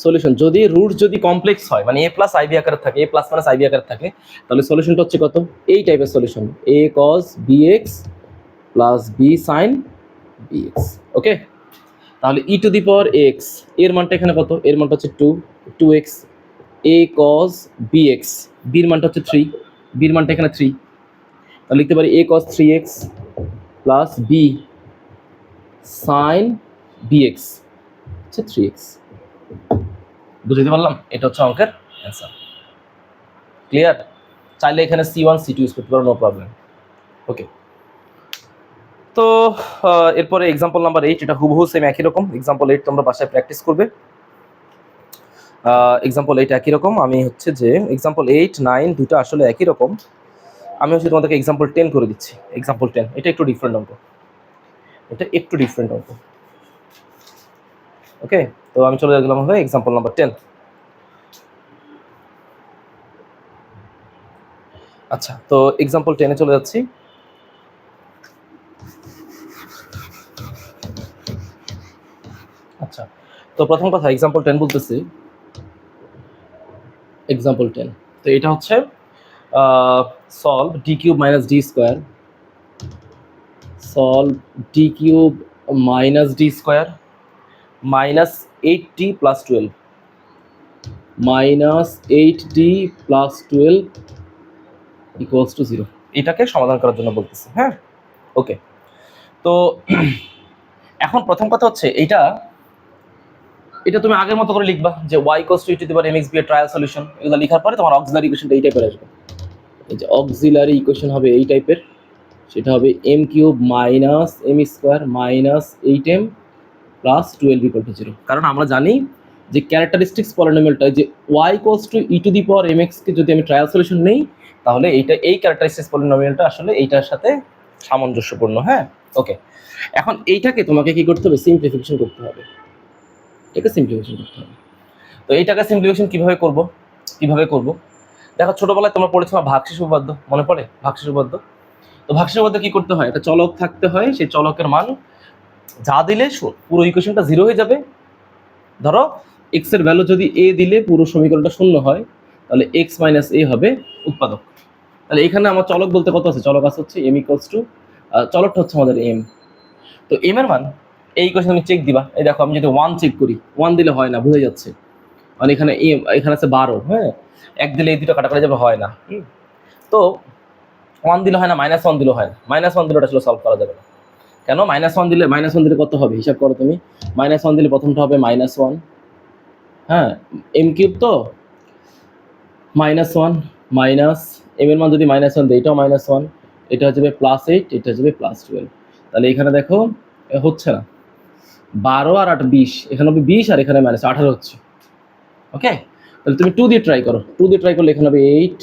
সলিউশন যদি রুট যদি কমপ্লেক্স হয়, মানে a প্লাস আইবি আকারে থাকে, a প্লাস মাইনাস আইবি আকারে থাকে, তাহলে সলিউশনটা হচ্ছে কত? এই টাইপের solution, a cos bx plus b sin bx। ওকে, তাহলে e to the power x এর মানটা এখানে কত? এর মানটা হচ্ছে 2x, a cos bx, b এর মানটা হচ্ছে 3, b এর মানটা এখানে 3। তাহলে লিখতে পারি a cos 3x plus b sin bx হচ্ছে 3x। বুঝতে পারলাম? এটা হচ্ছে অঙ্কের অ্যান্সার। ক্লিয়ার? চাইলে এখানে C1 C2 ইউজ করতে পারো, নো প্রবলেম। ওকে, তো এরপরে এক্সাম্পল নাম্বার 8, এটা হুবহু সেম একই রকম। এক্সাম্পল 8 তোমরা বাসায় প্র্যাকটিস করবে। এক্সাম্পল 8 একই রকম। আমি হচ্ছে যে এক্সাম্পল 8 9 দুটো আসলে একই রকম। আমি হচ্ছে তোমাদেরকে এক্সাম্পল 10 করে দিচ্ছি। এক্সাম্পল 10 এটা একটু ডিফারেন্ট অঙ্ক, ওকে, তো আমি চলে গেলাম হবে এক্সাম্পল নাম্বার 10। আচ্ছা, তো এক্সাম্পল 10-এ চলে যাচ্ছি। আচ্ছা, তো প্রথম কথা এক্সাম্পল 10 বলতেছি, এক্সাম্পল 10 তো এটা হচ্ছে solve D cube minus D square, solve D cube minus D square minus 8d plus 12, minus 8d plus 12 equals to 0। এটাকে সমাধান করার জন্য বলতেছি। হ্যাঁ, ওকে, তো এখন প্রথম কথা হচ্ছে এটা তুমি আগের মতো করে লিখবা যে y equals to E to the power mx এর ট্রায়াল সলিউশন। এগুলো লেখার পরে তোমার অক্সিলারি ইকুয়েশনটা এই টাইপের আসবে। এই যে অক্সিলারি ইকুয়েশন হবে এই টাইপের, সেটা হবে m cube minus m square minus 8m plus 12 equal to 0। কারণ আমরা জানি যে ক্যারেক্টারিস্টিক্স পলিনোমিয়ালটা যে y equals to E to the power mx কে যদি আমি ট্রায়াল সলিউশন নেই তাহলে এই ক্যারেক্টারিস্টিক্স পলিনোমিয়ালটা আসলে এইটার সাথে সামঞ্জস্যপূর্ণ। হ্যাঁ, ওকে, এখন এইটাকে তোমাকে কি করতে হবে, সিম্পলিফিকেশন করতে হবে, এটাকে সিম্পলিফিকেশন করতে হবে। তো এইটাকে সিম্পলিফিকেশন কিভাবে করব দেখো, ছোটবেলায় তোমরা পড়েছো না ভাগশেষ উপপাদ্য, মনে পড়ে ভাগশেষ উপপাদ্য? তো ভাগশেষ উপপাদ্য কি করতে হয়, একটা চলক থাকতে হয়, সেই চলকের মান যা দিলে পুরো ইকুয়েশনটা জিরো হয়ে যাবে। ধরো এক্স এর ভ্যালু যদি এ দিলে পুরো সমীকরণটা শূন্য হয়, তাহলে এক্স মাইনাস এ হবে উৎপাদক। তাহলে এখানে আমার চলক বলতে কত আছে, চলক আছে হচ্ছে এম ইকুয়ালস টু, চলকটা হচ্ছে আমাদের এম। তো এম এর মান এই ইকুয়েশন তুমি চেক দিবা। এই দেখো আমি যদি 1 চেক করি, 1 দিলে হয় না, বুঝে যাচ্ছে, মানে এখানে এম, এখানে আছে 12, হ্যাঁ, 1 দিলে এই দুটো কাটাকাটি যাবে, হয় না। তো 1 দিলে হয় না, -1 দিলে হয় না, -1 দিলে আসলে সলভ করা যাবে না। কেন? -1 দিলে কত হবে হিসাব করো তুমি। -1 দিলে প্রথমটা হবে -1, হ্যাঁ, এম কিউব, তো -1 মাইনাস এম এর মান যদি -1 দেয়, এটাও -1, এটা হচ্ছে +8, এটা হচ্ছে +12। তাহলে এখানে দেখো হচ্ছে না, 12 আর 8 20, এখানে হবে 20 আর এখানে -18 হচ্ছে। ওকে, তাহলে তুমি 2 দিয়ে ট্রাই করো, 2 দিয়ে ট্রাই করলে এখানে হবে 8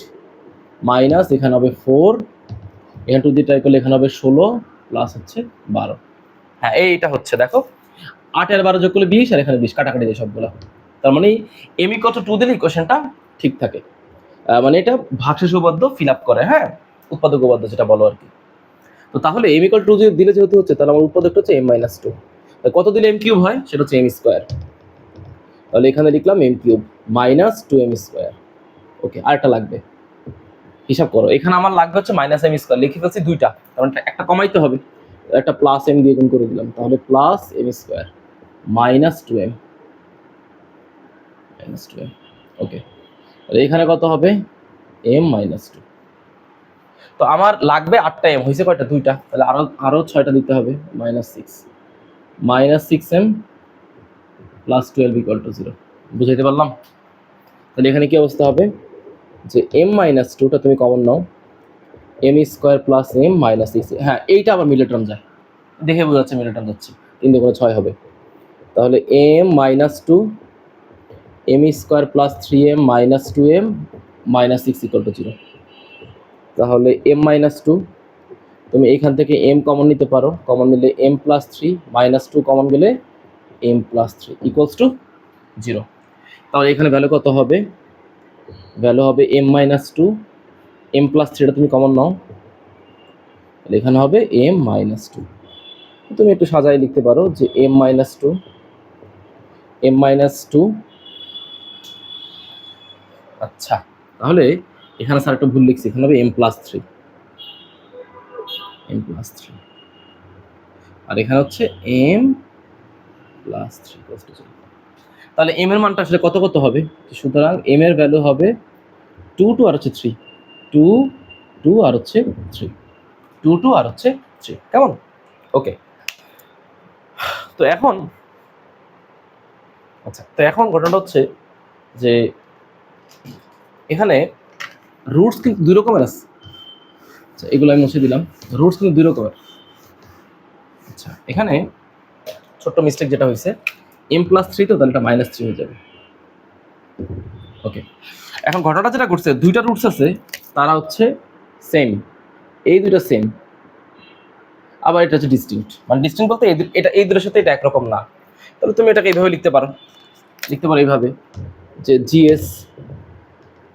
মাইনাস এখানে হবে 4, এখানে 2 দিয়ে ট্রাই করলে এখানে হবে 16 প্লাস হচ্ছে 12। হ্যাঁ, এইটা হচ্ছে দেখো 8 আর 12 যোগ করলে 20 আর এখানে 20, কাটাকাটি দিয়ে সবগুলো। তার মানে এম ইকুয়াল টু 2 দিলে ইকুয়েশনটা ঠিক থাকে, মানে এটা ভাগশেষ উপপাদ্য ফিল আপ করে, হ্যাঁ, উৎপাদক উপপাদ্য যেটা বলো আর কি। তো তাহলে এম ইকুয়াল টু দিলে যেহেতু হচ্ছে, তাহলে আমার উৎপাদকটা হচ্ছে m মাইনাস 2। কত দিলে এম কিউব হয়, সেটা হচ্ছে m স্কোয়ার। তাহলে এখানে লিখলাম m cube minus 2m square. Okay, আরেকটা লাগবে, হিসাব করো, এখানে আমার লাগবে হচ্ছে -m স্কোয়ার, লিখে ফেলছি দুইটা, কারণ একটা কমাইতে হবে, একটা প্লাস m দিয়ে গুণ করে দিলাম, তাহলে plus m square minus 2m। ওকে, তাহলে এখানে কত হবে, m মাইনাস 2। তো আমার লাগবে 8টা m, হয়েছে কয়টা, 2টা, তাহলে আরো 6টা দিতে হবে, -6m প্লাস 12 ইকুয়াল টু 0। বুঝাইতে পারলাম? তাহলে এখানে কি অবস্থা হবে, যে m মাইনাস 2টা তুমি কমন নাও, m square plus m minus 6, হ্যাঁ এইটা আবার মিডল টার্ম যায়, দেখে বোঝা যাচ্ছে মিডল টার্ম যাচ্ছে, 3 দিয়ে 6 হবে। তাহলে m minus 2, m square plus 3m minus 2m minus 6 equal to 0। তাহলে m মাইনাস 2, তুমি এখান থেকে m কমন নিতে পারো, কমন নিলে m প্লাস 3, মাইনাস 2 কমন গেলে m প্লাস 3 ইকুয়ালস টু 0। তাহলে এখানে ভ্যালু কত হবে, ভ্যালু হবে m মাইনাস 2, m প্লাস 3টা তুমি কমন নাও, তাহলে এখানে হবে m মাইনাস 2। তুমি একটু সাজায় লিখতে পারো যে m মাইনাস 2। আচ্ছা, তাহলে এখানে স্যার একটা ভুল লিখছি, এখানে হবে m প্লাস 3, আর এখানে হচ্ছে m প্লাস 3 ইকুয়ালস টু 0। তাহলে m এর মানটা আসলে কত কত হবে, সুতরাং m এর ভ্যালু হবে 2 আর হচ্ছে 3, 2 আর হচ্ছে 3, 2 আর হচ্ছে 3, কেমন? ওকে, তো এখন আচ্ছা, তো এখন ঘটনাটা হচ্ছে যে এখানে রুটস কিন্তু 2 রকমের আছে। আচ্ছা, এগুলো আমি মুছে দিলাম, রুটস কিন্তু 2 রকমের। আচ্ছা, এখানে ছোট্ট মিস্টেক যেটা হয়েছে, m প্লাস 3, তো তাহলে এটা -3 হয়ে যাবে। ওকে, এখন ঘটনাটা যেটা ঘটছে, 2টা রুটস আছে, তারা হচ্ছে সেম, এই দুইটা সেম, আবার এটা হচ্ছে ডিস্টিংক্ট, মানে ডিস্টিংক্ট বলতে এটা এই দুটোর সাথে এটা একরকম না। তাহলে তুমি এটাকে এইভাবে লিখতে পারো এইভাবে, যে জিএস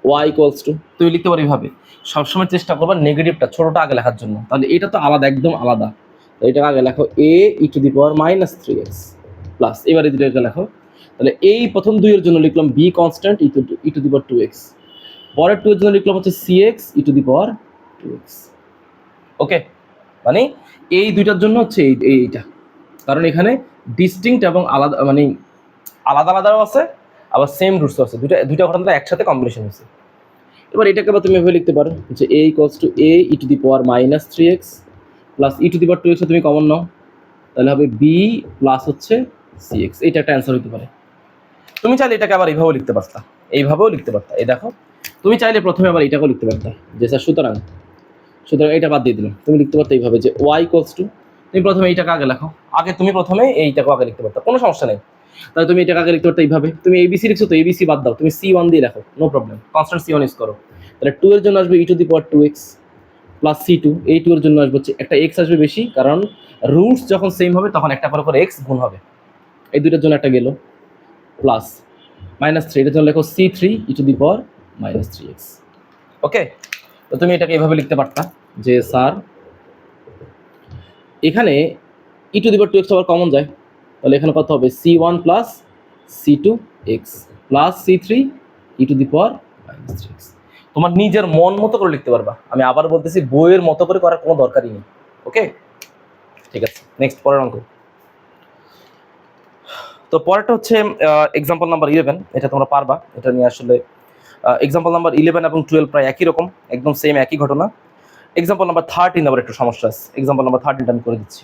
ওয়াই ইকুয়ালস টু, তুমি লিখতে পারো এইভাবে। সবসময় চেষ্টা করবা নেগেটিভটা ছোটটা আগে লেখার জন্য, তাহলে এটা তো আলাদা, একদম আলাদা, তো এটাকে আগে লেখো a e⁻³ প্লাস, এবার এই দুটোকে লেখো। তাহলে এই প্রথম 2 এর জন্য লিখলাম b কনস্ট্যান্ট e⁻²x, পরের 2 এর জন্য লিখলাম হচ্ছে cx e⁻²x। ওকে, মানে এই দুইটার জন্য হচ্ছে এইটা, কারণ এখানে ডিস্টিংক্ট এবং আলাদা, মানে আলাদা আলাদাও আছে, আবার সেম রুটসও আছে, দুইটা ঘটনা একসাথে কম্বিনেশন হয়েছে। এবার এটাকে আবার তুমি এভাবে লিখতে পারো যে a = a e⁻³ plus e⁻²x তুমি কমন নাও, তাহলে হবে b প্লাস হচ্ছে cx, এইটা একটা অ্যান্সার হতে পারে। তুমি চাইলে এটাকে আবার এইভাবেও লিখতে পারতা, এই দেখো, তুমি চাইলে প্রথমে আবার এটাকেও লিখতে পারতা, যে স্যার সুতরাং এটা বাদ দিয়ে দিলাম, তুমি লিখতে পারতো এইভাবে যে y = তুমি প্রথমে এইটাকে আগে লেখো, তুমি প্রথমে এইটাকে আগে লিখতে পারতো, কোনো সমস্যা নেই। তাহলে তুমি এটাকে আগে লিখতে পারতো এইভাবে, তুমি ABC লিখছো তো ABC বাদ দাও, তুমি C1 দিয়ে লেখো, no problem, constant C1 use করো। তাহলে 2 এর জন্য আসবে e⁻²x প্লাস C2, এই 2 এর জন্য আসবে হচ্ছে একটা x আসবে বেশি, কারণ রুটস যখন সেম হবে তখন একটা পর x গুণ হবে। এই দুইটার জন্য একটা গেল, প্লাস -3, এটার জন্য লেখো C3 e⁻−3x। ওকে, তো তুমি এটাকে এভাবে লিখতে পারতা যে স্যার এখানে e⁻²x আবার কমন যায়, তাহলে এখানে কত হবে C1 plus C2x plus C3 e⁻−3x। তোমার নিজের মন মতো করে লিখতে পারবা, আমি আবার বলতেছি বইয়ের মতো করে করার কোনো দরকারই নেই। ওকে, ঠিক আছে, নেক্সট পরের অঙ্ক। তো পরেরটা হচ্ছে এক্সাম্পল নাম্বার 11, এটা তোমরা পারবা, এটা নিয়ে আসলে এক্সাম্পল নাম্বার 11 এবং 12 প্রায় একই রকম, একদম সেম একই ঘটনা। এক্সাম্পল নাম্বার 13 আবার একটু সমস্যা আছে, এক্সাম্পল নাম্বার 13টা আমি করে দিচ্ছি।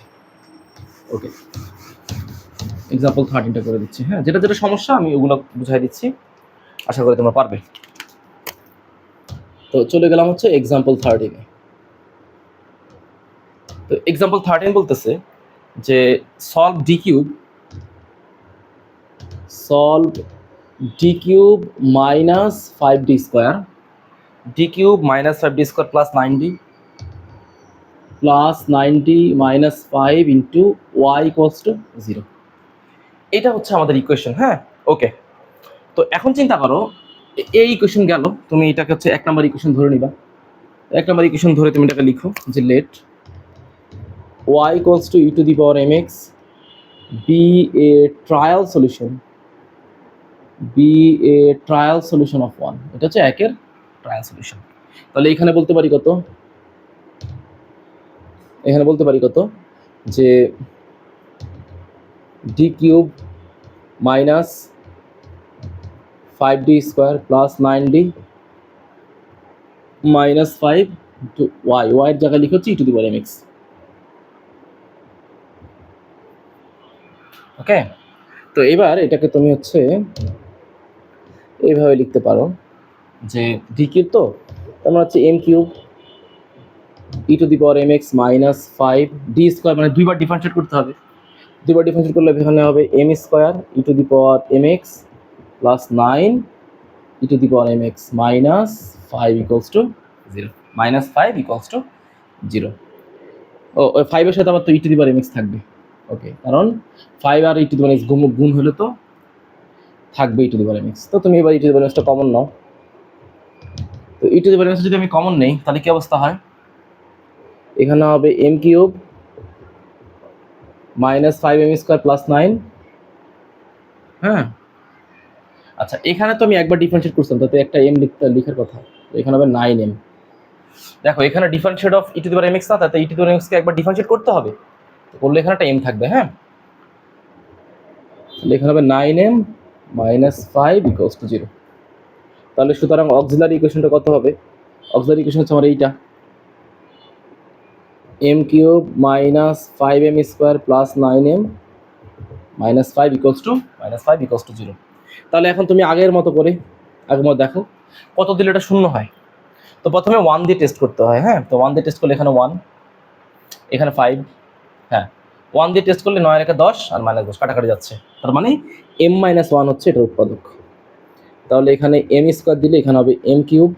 ওকে, এক্সাম্পল 13টা করে দিচ্ছি। হ্যাঁ, যেটা যেটা সমস্যা আমি ওগুলো বুঝাই দিচ্ছি, আশা করি তোমরা পারবে। তো চলে গেলাম হচ্ছে এক্সাম্পল 13-এ। তো এক্সাম্পল 13 বলতেছে যে solve d cube minus 5d square, d cube minus 5d square plus 9d minus 5 into y equals to 0। এটা হচ্ছে আমাদের ইকুয়েশন। হ্যাঁ, ওকে, তো এখন চিন্তা করো, এই ইকুয়েশন গেল, তুমি এটাকে হচ্ছে 1 নম্বর ইকুয়েশন ধরে নিবা। 1 নম্বর ইকুয়েশন ধরে তুমি এটাকে লিখো যে let y equals to e⁻mx be a trial solution of 1। এটা হচ্ছে 1 এর ট্রায়াল সলিউশন। তাহলে এখানে বলতে পারি কত, যে d cube minus 5d square plus 9d minus 5 two y এর জায়গায় লিখে হচ্ছে e⁻mx। ওকে, তো এবার এটাকে তুমি হচ্ছে এইভাবে লিখতে পারো যে d কিউব, তো তোমার হচ্ছে m cube e⁻mx minus 5d square, মানে দুইবার ডিফারেন্সিয়েট করতে হবে। দুইবার ডিফারেন্সিয়েট করলে এখানে হবে m square e⁻mx plus 9 e⁻mx minus 5 equals to 0, minus 5 equals to 0। ও 5 এর সাথে আবার তো e⁻mx থাকবে। ওকে, কারণ 5 আর e⁻mx গুণ হলে তো থাকবে e⁻mx। তো তুমি এবার e⁻mx-টা কমন নাও। তো e⁻mx যদি আমি কমন নেই তাহলে কি অবস্থা হয়, এখানে হবে m cube minus 5m square plus 9। হ্যাঁ, আচ্ছা, এখানে তো আমি একবার ডিফারেন্সিয়েট করছিলাম, তাতে একটা m লিখার কথা, তো এখানে হবে 9m। দেখো এখানে ডিফারেন্সিয়েট অফ e⁻mx না, তাতে e⁻mx কে একবার ডিফারেন্সিয়েট করতে হবে, তো করলে এখানে একটা m থাকবে। হ্যাঁ, তাহলে এখানে হবে 9m মাইনাস 5 ইকুয়ালস টু 0। তাহলে সুতরাং অক্সিলারি ইকুয়েশনটা কত হবে? অক্সিলারি ইকুয়েশন হচ্ছে আমার এইটা, m cube minus 5m square plus 9m minus 5 equals to 0। তাহলে এখন তুমি আগের মতো দেখো কত দিলে এটা শূন্য হয়। তো প্রথমে 1 দিয়ে টেস্ট করতে হয়। হ্যাঁ, তো 1 দিয়ে টেস্ট করলে এখানে 1, এখানে 5। হ্যাঁ, 1 দিয়ে টেস্ট করলে 9 রেখে 10 আর -10 কাটাকাটি যাচ্ছে, তার মানে m-1 হচ্ছে এটার উৎপাদক। তাহলে এখানে m স্কোয়ার দিলে এখানে হবে m কিউব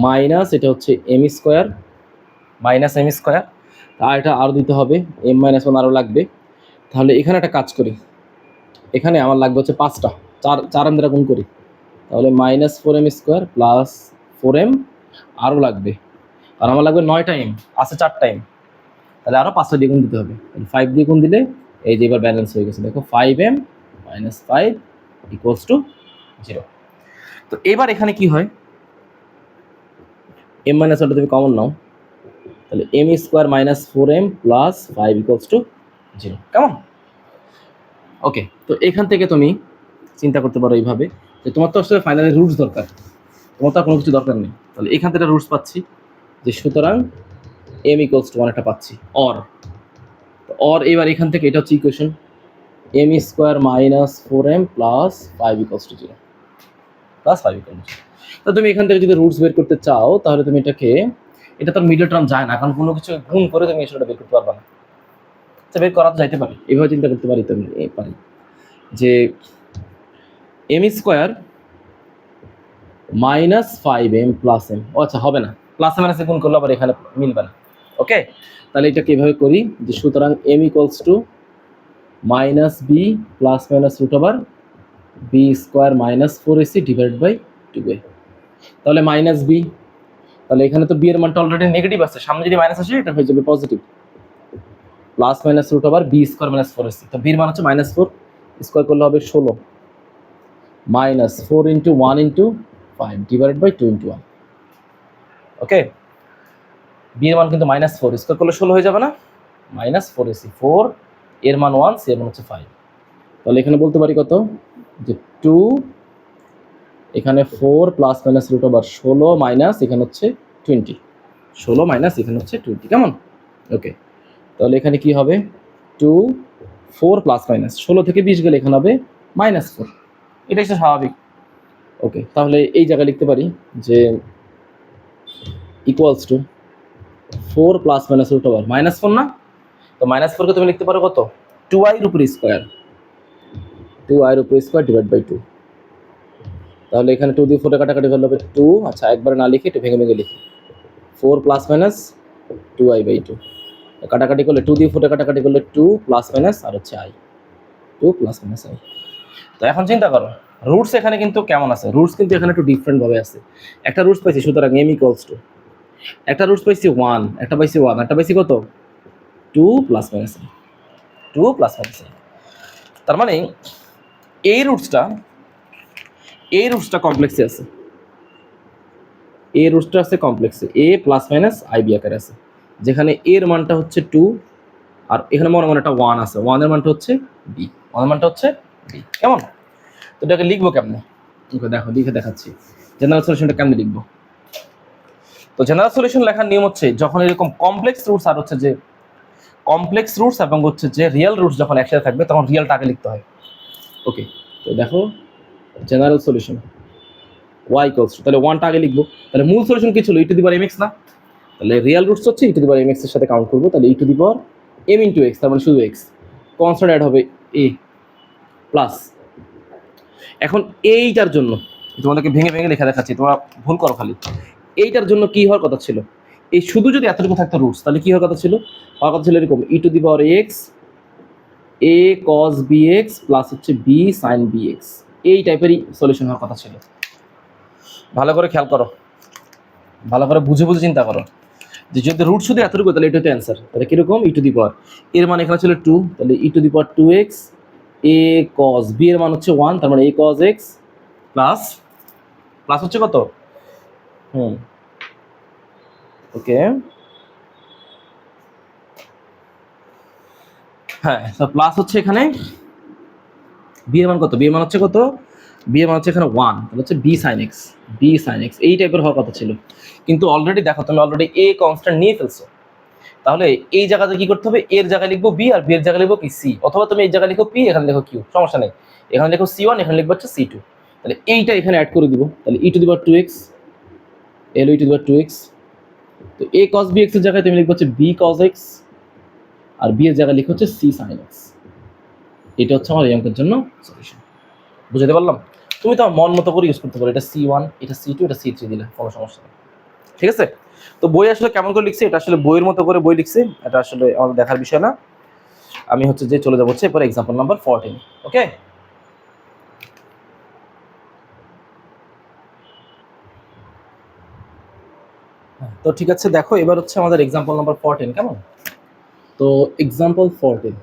মাইনাস এটা হচ্ছে m square minus m square, আর এটা আরও দিতে হবে m-1 আরও লাগবে। তাহলে এখানে একটা কাজ করি, এখানে আমার লাগবে হচ্ছে 5টা, 4m দ্বারা গুণ করি, তাহলে minus 4m square plus 4m আরও লাগবে, আর আমার লাগবে 9টা m, আছে 4টা m, তাহলে আরও 5টা দিয়ে গুণ দিতে হবে। 5 দিয়ে গুণ দিলে এই যে এবার ব্যালেন্স হয়ে গেছে, দেখো 5m মাইনাস 5 ইকুয়ালস টু 0। তো এবার এখানে কি হয়, m-1টা তুমি কমন নাও, তাহলে m square minus 4m plus 5 equals to 0। কেমন? ওকে, তো এখান থেকে তুমি চিন্তা করতে পারো এইভাবে যে তোমার তো আসলে ফাইনালি রুটস দরকার, তোমার তো আর কোনো কিছু দরকার নেই। তাহলে এখান থেকে রুটস পাচ্ছি যে সুতরাং m ইকুয়ালস টু 1 একটা পাচ্ছি, অর এবার এখান থেকে এটা হচ্ছে equation m square minus 4m plus 5 equals to 0, plus 5 equals to 0। তো তুমি এখান থেকে যদি রুটস বের করতে চাও তাহলে তুমি এটা তো মিডল টার্ম যায় না, কারণ কোনো কিছু গুণ করে তুমি সেটা বের করতে পারবে না। বের করা তো যাইতে পারে, এইভাবে চিন্তা করতে পারি যে m square minus 5m plus m, আচ্ছা হবে না, প্লাস মাইনাসে গুণ করলে আবার এখানে মিলবে না। ওকে, তাহলে এটা কিভাবে করি, যে সুতরাং m equals to minus B plus minus root over B square minus 4ac divide by 2a। তাহলে মাইনাস বি, তাহলে এখানে তো বি এর মানটা অলরেডি নেগেটিভ আছে, সামনে যদি মাইনাস আসে এটা হয়ে যাবে positive, plus minus root over B square minus 4ac। তো বির মান হচ্ছে মাইনাস 4, স্কোয়ার করলে হবে 16 minus 4 into 1 into 5 divide by 2 into 1। Okay, b এর মান কিন্তু মাইনাস 4, স্কোয়ার করলে 16 হয়ে যাবে না, মাইনাস 4ac, 4 এর মান 1, সি এর মান হচ্ছে 5। তাহলে এখানে বলতে পারি কত, যে 2 এখানে 4 plus minus root over 16 minus এখানে হচ্ছে 20, 16 মাইনাস এখানে হচ্ছে 20, কেমন? ওকে, তাহলে এখানে কি হবে, 2 4 প্লাস মাইনাস 16 থেকে 20 গেলে এখানে হবে মাইনাস 4, এটাই তো স্বাভাবিক। ওকে, তাহলে এই জায়গায় লিখতে পারি যে equals to 4 plus minus root over minus 4 না, তো মাইনাস 4 কে তুমি লিখতে পারো কত, 2i এর উপর স্কোয়ার, 2i এর উপর স্কোয়ার ডিভাইড বাই 2। তাহলে এখানে 2 দিয়ে 4 কাটাকাটি করলে হবে 2, আচ্ছা একবারে না লিখে একটু ভেঙে ভেঙে লিখি, 4 প্লাস মাইনাস 2i বাই 2, কাটাকাটি করলে 2 দিয়ে 4 কাটাকাটি করলে 2 প্লাস মাইনাস আর হচ্ছে i, 2 প্লাস মাইনাস i। তো এখন চিন্তা করো রুটস এখানে কিন্তু কেমন আছে, রুটস কিন্তু এখানে একটু ডিফারেন্ট ভাবে আছে। একটা রুটস পাইছি, সুতরাং m ইকুয়ালস টু, একটা রুটস পাইছি 1, একটা পাইছি 1, একটা পাইছি কত 2 plus minus i, 2 plus minus i। তার মানে এই রুটসটা কমপ্লেক্সে আছে, এই রুটসটা আছে কমপ্লেক্সে, a plus minus i b আকারে আছে, যেখানে a এর মানটা হচ্ছে 2 আর এখানে মনে মনে একটা 1 আছে, 1 এর মানটা হচ্ছে b, 1 এর মানটা হচ্ছে b, কেমন? তো এটাকে লিখবো কেমনে, দেখো লিখে দেখাচ্ছি জেনারেল সলিউশনটা কেমনে লিখবো। তো জেনারেল সলিউশন লেখার নিয়ম হচ্ছে যখন এরকম কমপ্লেক্স রুটস আর হচ্ছে যে কমপ্লেক্স রুটস এবং হচ্ছে যে রিয়েল রুটস যখন একসাথে থাকবে তখন রিয়েলটা আগে লিখতে হয়। ওকে, তো দেখো general solution y equals two, তাহলে 1টা আগে লিখবো, তাহলে মূল সলিউশন কি ছিল, e two the power mx না, তাহলে রিয়েল রুটস হচ্ছে e two the power mx এর সাথে কাউন্ট করবো, তাহলে e two the power m into x, তার মানে শুধু x, কনস্ট্যান্ট অ্যাড হবে a প্লাস। এখন এইটার জন্য তোমাদেরকে ভেঙে ভেঙে লেখা দেখাচ্ছি, তোমরা ভুল করো খালি। এইটার জন্য কি হওয়ার কথা ছিল, এই শুধু যদি এতটুকু থাকতো রুটস তাহলে কি হওয়ার কথা ছিল, এরকম e two the power x a cos bx plus হচ্ছে b sin bx, এই টাইপেরই সলিউশন হওয়ার কথা ছিল। ভালো করে খেয়াল করো, ভালো করে বুঝে বুঝে চিন্তা করো, যে যদি রুট শুধু এতটুকু তাহলে এটা হচ্ছে অ্যান্সার। তাহলে কিরকম, ই টু দি পাওয়ার এর মান এখানে ছিল 2, তাহলে e to the power 2x, a cos b এর মান হচ্ছে 1, তার মানে a cos x plus plus হচ্ছে কত, ওকে হ্যাঁ, তো প্লাস হচ্ছে এখানে b এর মান কত, b এর মান হচ্ছে কত, b এর মান হচ্ছে এখানে 1, তাহলে হচ্ছে b sin x, b sin x এই টাইপের হওয়ার কথা ছিল, কিন্তু অলরেডি দেখো তুমি অলরেডি a কনস্ট্যান্ট নিয়ে ফেলছো, তাহলে এই জায়গাতে কি করতে হবে, এর জায়গায় লিখবো b আর b এর জায়গায় লিখবো কি c, অথবা তুমি এই জায়গায় লিখো p এখানে লিখো q, সমস্যা নেই, এখানে লিখো c1 এখানে লিখবো হচ্ছে c2, তাহলে এইটা এখানে অ্যাড করে দিব, তাহলে e two the power 2x l e two the power 2x, তো a cos bx এর জায়গায় তুমি লিখবো হচ্ছে b cos x আর b এর জায়গায় লিখো হচ্ছে c sin x। এটা হচ্ছে আমার এই অঙ্কের জন্য সলিউশন, বুঝাতে পারলাম? তুমি তো মন মতো করে ইউজ করতে পারো, এটা c1 এটা c2 এটা c3 দিলে কোনো সমস্যা নেই, ঠিক আছে? তো বই আসলে কেমন করে লিখছে, এটা আসলে বইয়ের মতো করে বই লিখছে, এটা আসলে আমাদের দেখার বিষয় না। আমি হচ্ছে যে চলে যাবো হচ্ছে এরপর এক্সাম্পল নাম্বার 14, ওকে? তো ঠিক আছে, দেখো এবার হচ্ছে আমাদের এক্সাম্পল নাম্বার 14, কেমন? তো এক্সাম্পল 14,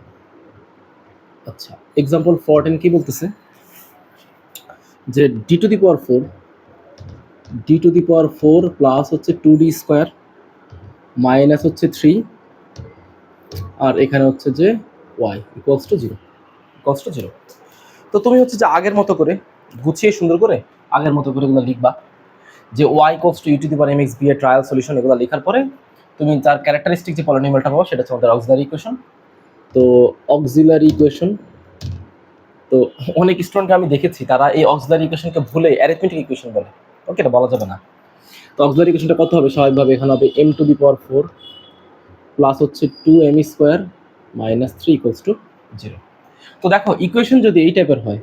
আচ্ছা এক্সাম্পল 14 কি বলতেছে, যে d two the power 4 plus হচ্ছে 2d স্কোয়ার মাইনাস হচ্ছে 3 আর এখানে হচ্ছে যে y ইকুয়ালস টু 0, তো তুমি হচ্ছে যে আগের মতো করে গুছিয়ে সুন্দর করে আগের মতো করে এগুলো লিখবা, যে y equals two e two the power mx b এর ট্রায়াল সলিউশন, এগুলো লেখার পরে তুমি তার ক্যারেক্টারিস্টিক যে পলিনোমিয়ালটা পাবো সেটা হচ্ছে আমাদের অক্সিলারি ইকুয়েশন। তো অক্সিলারি ইকুয়েশন, তো অনেক স্টুডেন্টকে আমি দেখেছি তারা এই অক্সিলারি ইকুয়েশনকে ভুলে অ্যারিথমেটিক ইকুয়েশন বলে, ওকে এটা বলা যাবে না। তো অক্সিলারি ইকুয়েশনটা কত হবে, স্বাভাবিকভাবে এখানে হবে m two the power 4 plus হচ্ছে 2m square minus 3 equals to 0। তো দেখো ইকুয়েশন যদি এই টাইপের হয়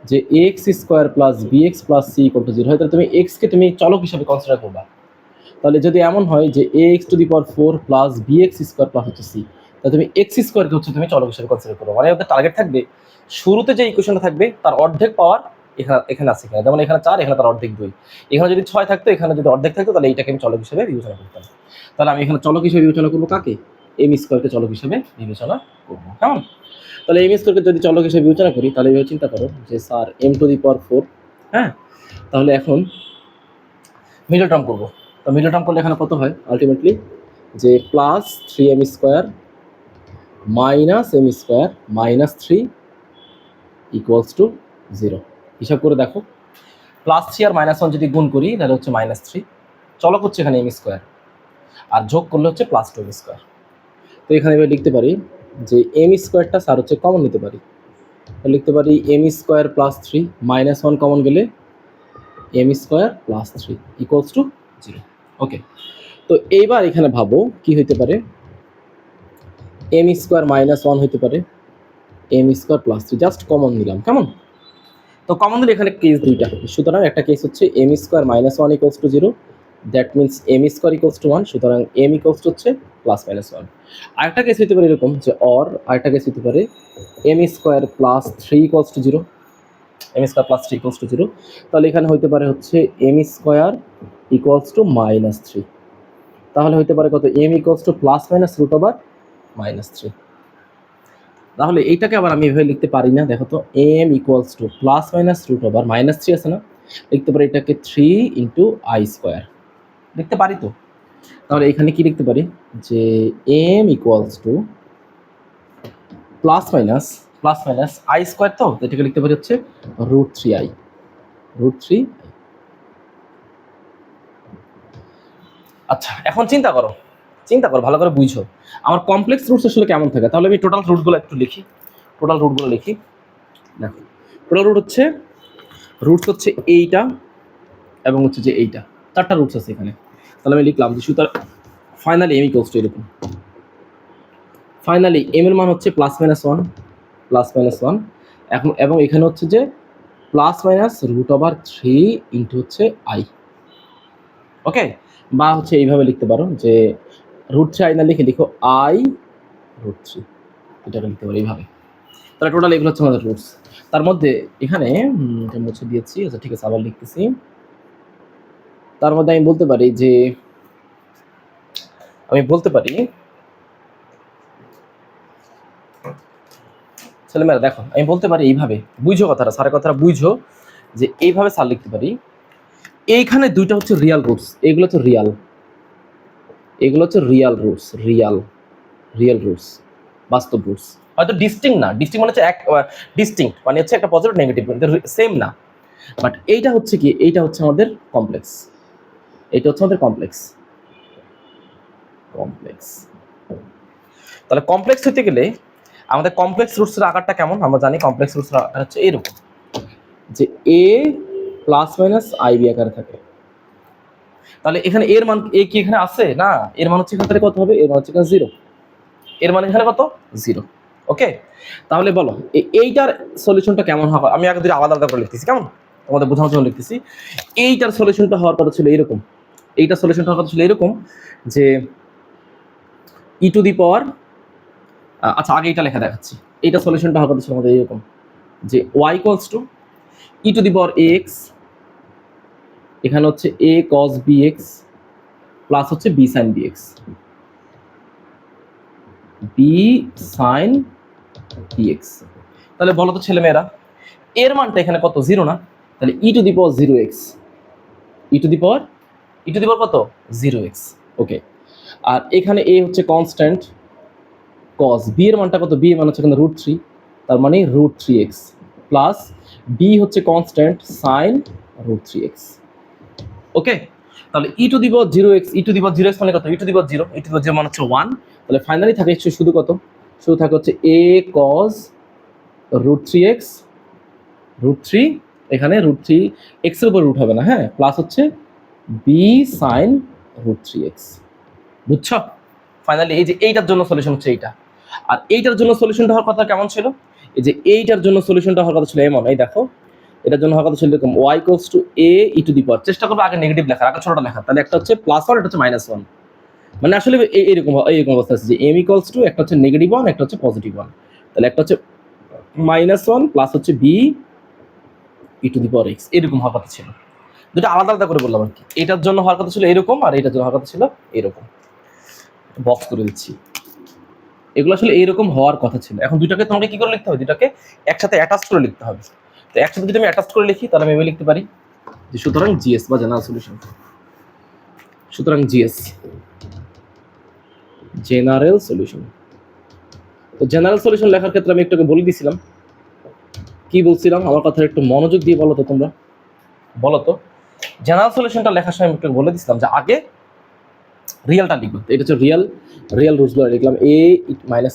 যে x square plus b x plus c equal to 0 হয়, তাহলে তুমি এক্সকে তুমি চলক হিসাবে কনসিডার করবা, তাহলে যদি এমন হয় যে ax⁴ প্লাস bx² প্লাস হচ্ছে c, তাহলে তুমি x² কে হচ্ছে তুমি চলক হিসেবে কনসিডার করো। মানে ওদের টার্গেট থাকবে শুরুতে যে ইকুয়েশনটা থাকবে তার অর্ধেক পাওয়ার এখানে আছে কিনা। যেমন এখানে 4, এখানে তার অর্ধেক 2, এখানে যদি 6 থাকতো, এখানে যদি অর্ধেক থাকতো, তাহলে এইটাকে আমি চলক হিসেবে বিবেচনা করতাম। তাহলে আমি এখানে চলক হিসেবে বিবেচনা করবো কাকে? m² চলক হিসেবে বিবেচনা করবো। কেমন? তাহলে m² যদি চলক হিসেবে বিবেচনা করি, তাহলে এভাবে চিন্তা করো যে স্যার m⁴, হ্যাঁ, তাহলে এখন মিডল টার্ম করবো। তো মিডল টার্ম করলে এখানে কত হয় আলটিমেটলি, যে plus 3m² minus m² minus 3 equals to 0। হিসাব করে দেখো, +3 আর -1 যদি গুণ করি তাহলে হচ্ছে -3, চলক হচ্ছে এখানে m², আর যোগ করলে হচ্ছে +2m²। তো এখানে এবার লিখতে পারি যে m²টা স্যার হচ্ছে কমন নিতে পারি, লিখতে পারি m² প্লাস 3 -1 কমন গেলে m² plus 3 equals to 0। Okay, তো এইবার এখানে ভাবো কি হইতে পারে, m² -1 হইতে পারে, m² প্লাস 3 জাস্ট কমন নিলাম। কেমন? তো কমন দিলে এখানে কেস দুইটা, সুতরাং একটা কেস হচ্ছে m² -1 equals to 0, that means m² equals to 1, সুতরাং m ইকুয়ালস টু হচ্ছে +-1। আরেকটা কেস হতে পারে এরকম যে আরেকটা কেস হতে পারে m² plus 3 equals to 0, m² plus 3 equals to 0, তাহলে এখানে হইতে পারে হচ্ছে m² ইকুয়ালস টু -3, তাহলে হইতে পারে কত, m ইকুয়ালস টু +-√/-3। তাহলে এইটাকে আবার আমি এভাবে লিখতে পারি না, দেখো তো, m ইকুয়ালস টু +-√/-3 আছে না, লিখতে পারি এটাকে 3 × i², লিখতে পারি তো। তাহলে এখানে কি লিখতে পারি যে m ইকুয়ালস টু +-i², তো এটাকে লিখতে পারি হচ্ছে √3i। আচ্ছা, এখন চিন্তা করো ভালো করে বুঝো আমার কমপ্লেক্স রুটস আসলে কেমন থাকে। তাহলে আমি টোটাল রুটগুলো একটু লিখি, দেখো টোটাল রুটস হচ্ছে এইটা এবং হচ্ছে যে এইটা, 4টা রুটস আছে এখানে। তাহলে আমি লিখলাম যে সুতরাং ফাইনালি m ইকুয়ালস টু এরকম, ফাইনালি m এর মান হচ্ছে +-1 এখন, এবং এখানে হচ্ছে যে +-√/3 ইন্টু হচ্ছে i। ওকে, বা হচ্ছে এইভাবে লিখতে পারো যে √3i না লিখে লিখো i√3, এটাকে লিখতে পারো এইভাবে। তাহলে টোটাল এগুলো হচ্ছে আমাদের রুটস। তার মধ্যে এখানে মুছে দিয়েছি, আচ্ছা ঠিক আছে, আবার লিখতেছি। তার মধ্যে আমি বলতে পারি ছেলেমেয়েরা দেখো, আমি বলতে পারি এইভাবে, বুঝো কথাটা, স্যারের কথাটা বুঝো, যে এইভাবে স্যার লিখতে পারি, এইখানে দুইটা হচ্ছে রিয়াল রুটস, এগুলো হচ্ছে রিয়াল রুটস, বাস্তব রুটস। হয়তো ডিস্টিংক্ট না, ডিস্টিংক্ট মানে হচ্ছে ডিস্টিংক্ট মানে হচ্ছে একটা পজিটিভ নেগেটিভ, কিন্তু সেম না। বাট এইটা হচ্ছে কি, এইটা হচ্ছে আমাদের কমপ্লেক্স, তাহলে কমপ্লেক্স হতে গেলে আমাদের কমপ্লেক্স রুটসের আকারটা কেমন আমরা জানি। কমপ্লেক্স রুটসের আকার হচ্ছে এরকম, যে a +-i আকারে থাকে। তাহলে এখানে এর মান a কি এখানে আছে না, এর মান হচ্ছে এখান থেকে কত হবে, এর মান হচ্ছে এখানে 0, এর মান এখানে কত 0। ওকে, তাহলে বলো এইটার সলিউশনটা কেমন হবে। আমি আগে দুটো আলাদা করে লিখতেছি, কেমন তোমাদের বোঝানোর জন্য লিখতেছি। এইটার সলিউশনটা হওয়ার কথা ছিল এরকম, যে আচ্ছা আগে এটা লেখা দেখাচ্ছি। এইটা সলিউশনটা হওয়ার কথা ছিল আমাদের এরকম, যে y = e⁴ax, এখানে হচ্ছে a cos bx প্লাস হচ্ছে b sin bx, তাহলে বলো তো ছেলেমেয়েরা, এর মানটা এখানে কত, 0 না, তাহলে e⁴0x, কত 0x। ওকে, আর এখানে a হচ্ছে কনস্ট্যান্ট, cos b এর মানটা কত, b এর মান হচ্ছে এখানে √3, তার মানে √3x, প্লাস b হচ্ছে কনস্ট্যান্ট sin √3x। ওকে, তাহলে e⁴0x মানে কত, e⁴0 মানে হচ্ছে 1, তাহলে ফাইনালি থাকে শুধু কত, থাকে হচ্ছে a cos √3x, এখানে √3 x এর উপর রুট হবে না, হ্যাঁ, প্লাস হচ্ছে b sin √3x। বুঝছো? ফাইনালি এই যে এইটার জন্য সলিউশন হচ্ছে এইটা, আর এইটার জন্য সলিউশনটা হওয়ার কথা কেমন ছিল, এই যে এইটার জন্য সলিউশনটা হওয়ার কথা ছিল এমন, এই দেখো এটার জন্য হওয়ার কথা ছিল এরকম y equals to a e to the power, চেষ্টা করবো আগে নেগেটিভ লেখার, আগে ছোটটা লেখা, তাহলে একটা হচ্ছে +1, এটা হচ্ছে -1, মানে আসলে এইরকম অবস্থা আছে যে m ইকুয়ালস টু একটা হচ্ছে -1, একটা হচ্ছে +1, তাহলে একটা হচ্ছে -1 প্লাস হচ্ছে b E to the power x, এরকম হওয়ার কথা ছিল। দুটো আলাদা আলাদা করে বললাম আর কি, এটার জন্য হওয়ার কথা ছিল এরকম, আর এটার জন্য হওয়ার কথা ছিল এরকম। বক্স করে দিচ্ছি, এগুলো আসলে এইরকম হওয়ার কথা ছিল। এখন দুইটাকে তোমাকে কি করে লিখতে হবে, দুইটাকে একসাথে অ্যাটাচ করে লিখতে হবে। তো একসাথে যদি আমি অ্যাটাচ করে লিখি তাহলে আমি এভাবে লিখতে পারি যে সুতরাং জিএস বা জেনারেল সলিউশন, সুতরাং জিএস জেনারেল সলিউশন। তো জেনারেল সলিউশন লেখার ক্ষেত্রে আমি একটু বলে দিয়েছিলাম, কি বলছিলাম আমার কথা একটু মনোযোগ দিয়ে বলো তো তোমরা, বলো তো। জেনারেল সলিউশনটা লেখার সময় আমি একটু বলে দিয়েছিলাম যে আগে রিয়েলটা লিখবো, এটা হচ্ছে রিয়েল রুটসগুলো লিখলাম a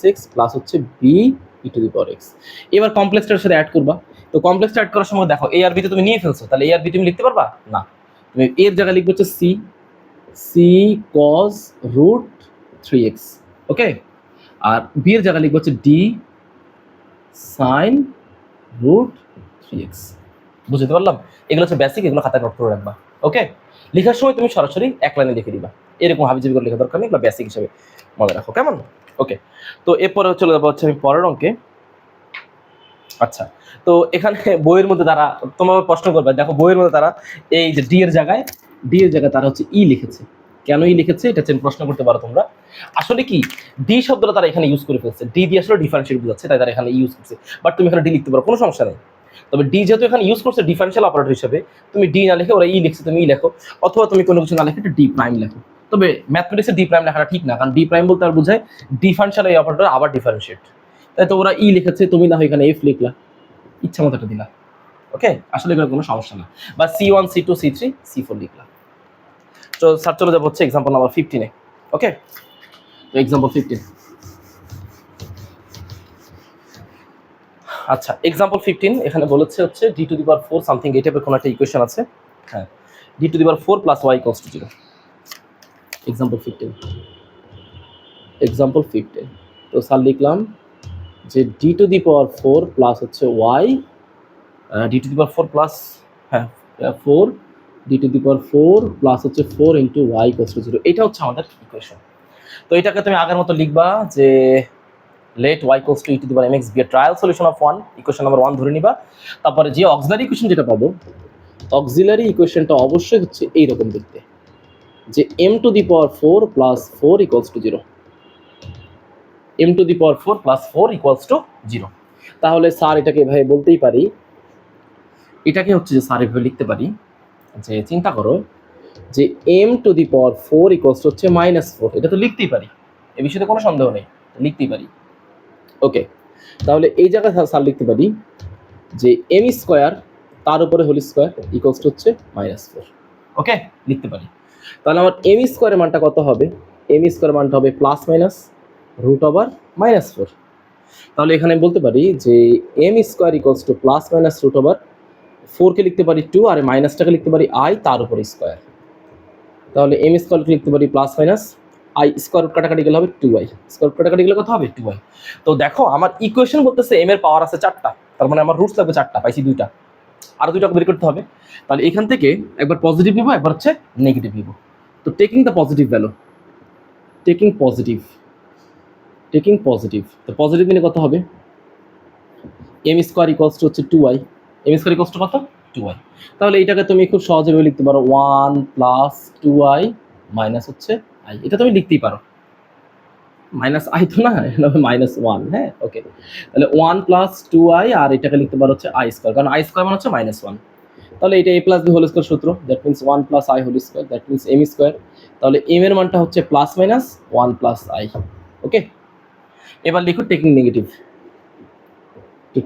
- x প্লাস হচ্ছে b E to the power x। এবার কমপ্লেক্সটার সাথে অ্যাড করবা। তো কমপ্লেক্সটা অ্যাড করার সময় দেখো a আর b তে তুমি নিয়ে ফেলছো, তাহলে a আর b তুমি লিখতে পারবা না, তুমি এর জায়গায় লিখবে হচ্ছে c cos রুট 3x, ওকে, আর b এর জায়গায় লিখবে হচ্ছে d sin রুট 3x। বুঝতে পারলাম? এগুলো হচ্ছে বেসিক, এগুলো খাতায় নোট করে রাখবা, ওকে। লেখার সময় তুমি সরাসরি এক লাইনে লিখে দিবা, এরকম হাবিজাবি করে লেখা দরকার নেই, এগুলো বেসিক হিসেবে মনে রাখো, কেমন? ওকে, তো এরপরে চলে যাবো হচ্ছে আমি পরের অঙ্কে। আচ্ছা, তো এখানে বইয়ের মধ্যে তারা তোমার প্রশ্ন করবে, দেখো বইয়ের মধ্যে তারা এই যে ডি এর জায়গায় তারা হচ্ছে ই লিখেছে, কেন ই লিখেছে এটা হচ্ছে প্রশ্ন করতে পারো তোমরা। আসলে কি ডি শব্দটা তারা এখানে ইউজ করে ফেলছে, ডি দিয়ে আসলে ডিফারেন্সিয়েট বোঝাচ্ছে, তাই তারা এখানে ইউজ করছে, বাট তুমি এখানে ডি লিখতে পারো, কোনো সমস্যা নেই। তবে ডি যেহেতু এখানে ইউজ করছে ডিফারেন্সিয়াল অপারেটর হিসেবে, তুমি ডি না লিখে ওরা ই লিখছে, তুমি ই লেখো, অথবা তুমি কোনো কিছু না লিখে ডি প্রাইম লেখো। তবে ম্যাথমেটিক্সে ডি প্রাইম লেখাটা ঠিক না, কারণ ডি প্রাইম বলতে আর বোঝায় ডিফারেন্সিয়াল এই অপারেটর আবার ডিফারেন্সিয়েট, তাই তো ওরা ই লিখেছে, তুমি না হয় এখানে এফ লিখলা, ইচ্ছা মতো একটা দিলা, ওকে, আসলে এগুলো কোনো সমস্যা না। বা C1 C2 C3 C4 লিখলা। তো স্যার চলে যাবো হচ্ছে এক্সাম্পল নাম্বার 15-এ, ওকে। তো এক্সাম্পল 15, আচ্ছা এক্সাম্পল 15 এখানে বলেছে হচ্ছে d two the power 4 something এই টাইপের কোনো একটা ইকুয়েশন আছে, হ্যাঁ, d two the power 4 plus y equals to 0। Example 15, তো স্যার লিখলাম যে d two the power 4 plus হচ্ছে y, d two the power 4 plus, হ্যাঁ 4 d two the power 4 plus হচ্ছে 4 ইন্টু y ইকুয়ালস টু 0, এটা হচ্ছে আমাদের ইকুয়েশন। তো এটাকে তুমি আগের মতো লিখবা যে let y equals to e to the power mx be a trial solution of 1, equation number 1 ধরে নিবা। তারপরে যে অক্সিলারি ইকুয়েশন যেটা পাবো, অক্সিলারি ইকুয়েশনটা অবশ্যই হচ্ছে এইরকম দেখতে, যে m two the power 4 plus 4 equals to 0, m two the power 4 plus 4 equals to 0। তাহলে স্যার এটাকে এভাবে বলতেই পারি, এটাকে হচ্ছে যে স্যার এভাবে লিখতে পারি যে চিন্তা করো যে m two the power 4 equals two হচ্ছে -4, এটা তো লিখতেই পারি, এই বিষয়ে কোনো সন্দেহ নেই, লিখতেই পারি, ওকে। তাহলে এই জায়গায় স্যার লিখতে পারি যে এম স্কোয়ার তার উপরে হোল স্কোয়ার ইকুয়ালস টু হচ্ছে -4, ওকে, লিখতে পারি। তাহলে আমার এম স্কোয়ারের মানটা কত হবে, এম স্কোয়ার মানটা হবে প্লাস মাইনাস রুট ওভার -4। তাহলে এখানে আমি বলতে পারি যে m square equals to plus minus root over 4কে লিখতে পারি 2, আর মাইনাসটাকে লিখতে পারি আই তার উপরে স্কোয়ার। তাহলে এম স্কোয়ারকে লিখতে পারি plus minus i, square root কাটাকাটি গেলে হবে 2y, স্কোয়ার রুট কাটাকাটি গেলে কত হবে 2y। তো দেখো আমার ইকুয়েশন বলতেছে এম এর পাওয়ার আছে 4টা, তার মানে আমার রুটস লাগবে 4টা, পাইছি 2টা, আরো 2টা বের করতে হবে। তাহলে এখান থেকে একবার পজিটিভ নিব, একবার হচ্ছে নেগেটিভ নিব। তো taking the positive value, taking positive, তো পজিটিভ নিলে কত হবে, এম স্কোয়ার ইকুয়ালস টু হচ্ছে 2y, M square equals to কত 2y। তাহলে এইটাকে তুমি খুব সহজভাবে লিখতে পারো 1 প্লাস 2y মাইনাস হচ্ছে আই, এটা তুমি লিখতেই পারো, মাইনাস আই তো না, -1, হ্যাঁ, ওকে। তাহলে 1 প্লাস 2i, আর এটাকে লিখতে পারো হচ্ছে আই স্কোয়ার, কারণ আই স্কোয়ার মানে হচ্ছে -1। তাহলে এটা a plus b whole square সূত্র, that means 1 plus i whole square, that means m square. তাহলে এম এর মানটা হচ্ছে plus minus 1 plus i, okay. এবার লিখো টেকিং নেগেটিভ, তো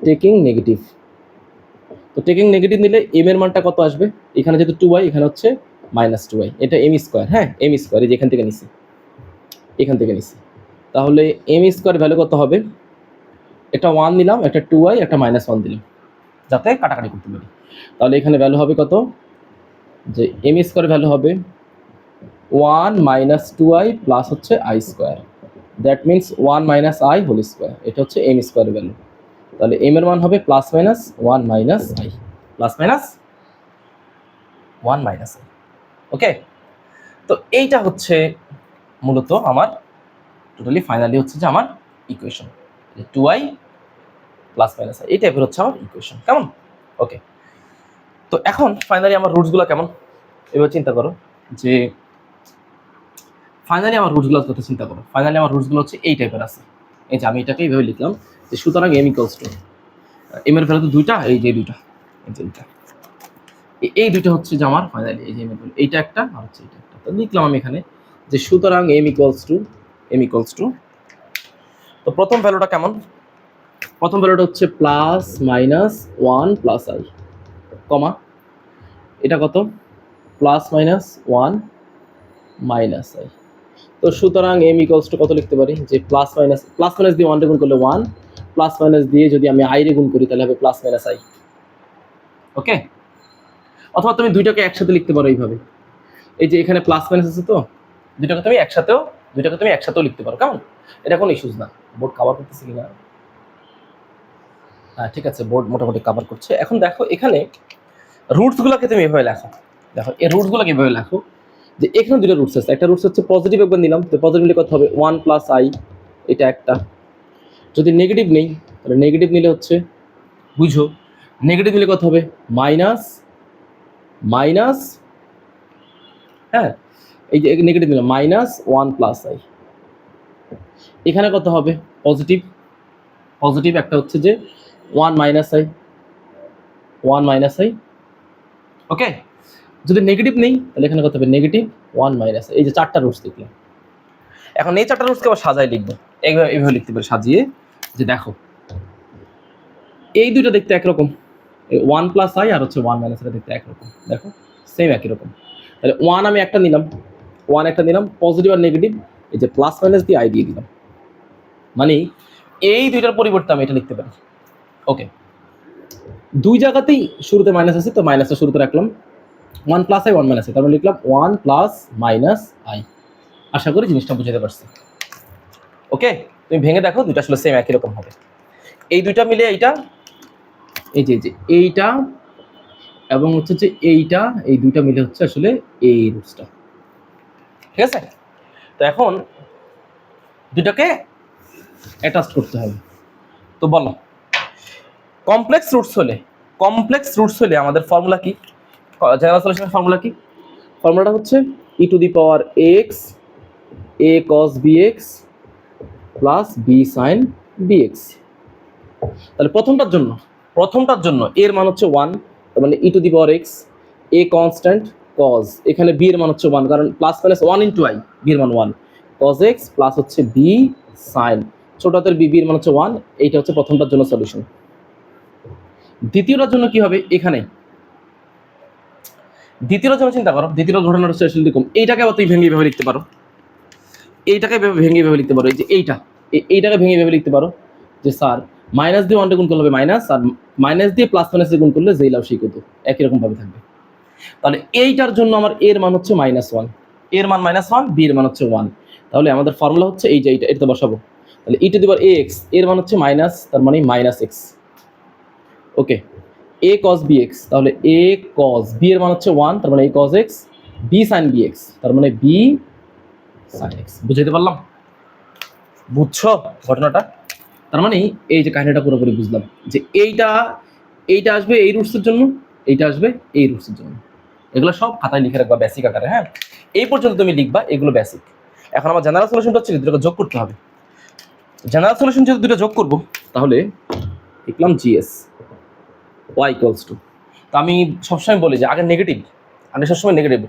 টেকিং নেগেটিভ নিলে এম এর মানটা কত আসবে, এখানে যেহেতু 2y, এখানে হচ্ছে -2y, এটা এম স্কোয়ার, হ্যাঁ এম স্কোয়ার, এই যে এখান থেকে নিছি, তাহলে এম স্কোয়ার ভ্যালু কত হবে, একটা 1 নিলাম, একটা 2y, একটা -1 দিলাম, যাতে কাটাকাটি করতে পারি। তাহলে এখানে ভ্যালু হবে কত, যে এম স্কোয়ার ভ্যালু হবে 1 মাইনাস 2i প্লাস হচ্ছে i square, that means 1 minus i whole square, এটা হচ্ছে এম স্কোয়ার ভ্যালু। তাহলে এম এর মান হবে plus minus 1 minus i, plus minus 1 minus i. Okay, তো এইটা হচ্ছে মূলত আমার টোটালি ফাইনালি হচ্ছে যে আমার equation, 2i plus minus I, এই টাইপের হচ্ছে আমার ইকুয়েশন। কেমন? ওকে, তো এখন ফাইনালি আমার রুটসগুলো কেমন এবার চিন্তা করো, যে ফাইনালি আমার রুটসগুলোর কথা চিন্তা করো। ফাইনালি আমার রুটসগুলো হচ্ছে এই টাইপের আছে। এই যে আমি এটাকে এইভাবে লিখলাম যে সুতরাং এম ইকুয়ালস টু, এম এর ভ্যালু তো দুইটা, এই যে দুইটা, এই যে দুইটা, এই দুইটা হচ্ছে যে আমার ফাইনালি এই যে এইটা একটা আর হচ্ছে এইটা একটা। তো লিখলাম আমি এখানে যে সুতরাং এম ইকুয়ালস টু, তো প্রথম ভ্যালুটা কেমন? প্রথম ভ্যালুটা হচ্ছে প্লাস মাইনাস 1 প্লাস আই, কমা এটা কত? Plus minus 1 minus I. তো সুতরাং এম ইকুয়ালস টু কত লিখতে পারি? যে প্লাস মাইনাস দিয়ে 1 রে গুণ করলে 1, প্লাস মাইনাস দিয়ে যদি আমি আই রে গুণ করি তাহলে হবে প্লাস মাইনাস আই। ওকে, অথবা তুমি দুইটাকে একসাথে লিখতে পারো এইভাবে, এই যে এখানে প্লাস মাইনাস আছে, তো দুইটাকে তুমি একসাথেও লিখতে পারো। কেমন? এটা কোনো ইস্যুস না। বোর্ড কভার করতেছে কিনা? হ্যাঁ ঠিক আছে, বোর্ড মোটামুটি কভার করছে। এখন দেখো এখানে রুটসগুলোকে তুমি এভাবে লেখো। দেখো এই রুটসগুলোকে এভাবে লেখো যে এখানে দুটো রুটস আছে। একটা রুটস হচ্ছে পজিটিভ, একবার নিলাম, তো পজিটিভ নিলে কত হবে? 1 প্লাস আই, এটা একটা। যদি নেগেটিভ নেই তাহলে নেগেটিভ নিলে হচ্ছে, বুঝো, নেগেটিভ নিলে কত হবে? মাইনাস, হ্যাঁ এই যে নেগেটিভ নিলাম মাইনাস 1 প্লাস আই। এখানে কত হবে? পজিটিভ একটা হচ্ছে যে 1 মাইনাস আই। ওকে, যদি নেগেটিভ নেই তাহলে এখানে কত হবে? Negative 1 minus. এই যে চারটা রুটস লিখলাম। এখন এই চারটা রুটসকে আবার সাজায় লিখবো, এইভাবে লিখতে পারি সাজিয়ে, যে দেখো এই দুইটা দেখতে একরকম, 1 প্লাস আই আর হচ্ছে 1 মাইনাস, এটা দেখতে একরকম, দেখো সেম একই রকম। তাহলে 1 আমি একটা নিলাম, পজিটিভ আর নেগেটিভ, এই যে প্লাস মাইনাস দিয়ে আই দিয়ে দিলাম, মানে এই দুইটার পরিবর্তে আমি এটা লিখতে পারি। ওকে, দুই জায়গাতেই শুরুতে মাইনাস আছে, তো মাইনাসটা শুরুতে রাখলাম। 1 প্লাস আই 1 মাইনাস আই, তারপর লিখলাম 1 প্লাস মাইনাস আই। আশা করি জিনিসটা বুঝতে পারছি। ওকে, তুমি ভেঙে দেখো, দুইটা আসলে সেম একই রকম হবে। এই দুইটা মিলে এইটা, এই যে এইটা এবং হচ্ছে যে এইটা, এই দুইটা মিলে হচ্ছে আসলে এই রুটসটা। ঠিক আছে, তো এখন দুইটাকে অ্যাটাচ করতে হবে। তো বলো, কমপ্লেক্স রুটস হলে আমাদের ফর্মুলা কি? জেনারেল সলিউশনের ফর্মুলা কি? ফর্মুলাটা হচ্ছে e to the power x a cos b x plus B sine b x. তাহলে প্রথমটার জন্য এর মান হচ্ছে 1, তার মানে e to the power x, a constant, cos, এখানে বি এর মান হচ্ছে 1, কারণ plus minus 1 into i, b এর মান 1, কজ এক্স প্লাস হচ্ছে বি সাইন, ছোট হাতের বি, এর মান হচ্ছে 1। এইটা হচ্ছে প্রথমটার জন্য সলিউশন। দ্বিতীয়টার জন্য কি হবে? এখানে দ্বিতীয়টার জন্য চিন্তা করো, দ্বিতীয় ঘটনাটা হচ্ছে আসলে এরকম। এইটাকে আবার তুমি ভেঙে এভাবে লিখতে পারো, এই যে এইটাকে ভেঙে এভাবে লিখতে পারো যে স্যার মাইনাস দিয়ে 1 গুণ করলে হবে মাইনাস, আর মাইনাস দিয়ে প্লাস মাইনাস গুণ করলে যেই লাভ সেই কত, একই রকম ভাবে থাকবে। তাহলে এইটার জন্য আমার এর মান হচ্ছে -1, এর মান -1, বি এর মান হচ্ছে 1। তাহলে আমাদের ফর্মুলা হচ্ছে এই যে এটা বসাবো। তাহলে e to the power x, এর মান হচ্ছে মাইনাস, তার মানে মাইনাস এক্স। ওকে, এ কস বি এক্স, তাহলে এ কস বি এর মান হচ্ছে 1, তার মানে a cos x, b sine b x, তার মানে বি সাইন এক্স। বুঝাইতে পারলাম? বুঝছো ঘটনাটা? তার মানে এই যে কাহিনীটা পুরোপুরি বুঝলাম যে এইটা আসবে এই রুটসের জন্য, এইটা আসবে এই রুটসের জন্য। এগুলো সব খাতায় লিখে রাখবা বেসিক আকারে। হ্যাঁ, এই পর্যন্ত তুমি লিখবা, এগুলো বেসিক। এখন আমার জেনারেল সলিউশনটা হচ্ছে দুটোকে যোগ করতে হবে। জেনারেল সলিউশন যদি দুটো যোগ করবো তাহলে লিখলাম জিএস ওয়াই ইকুয়ালস টু, তো আমি সবসময় বলি যে আগে সবসময় নেগেটিভ,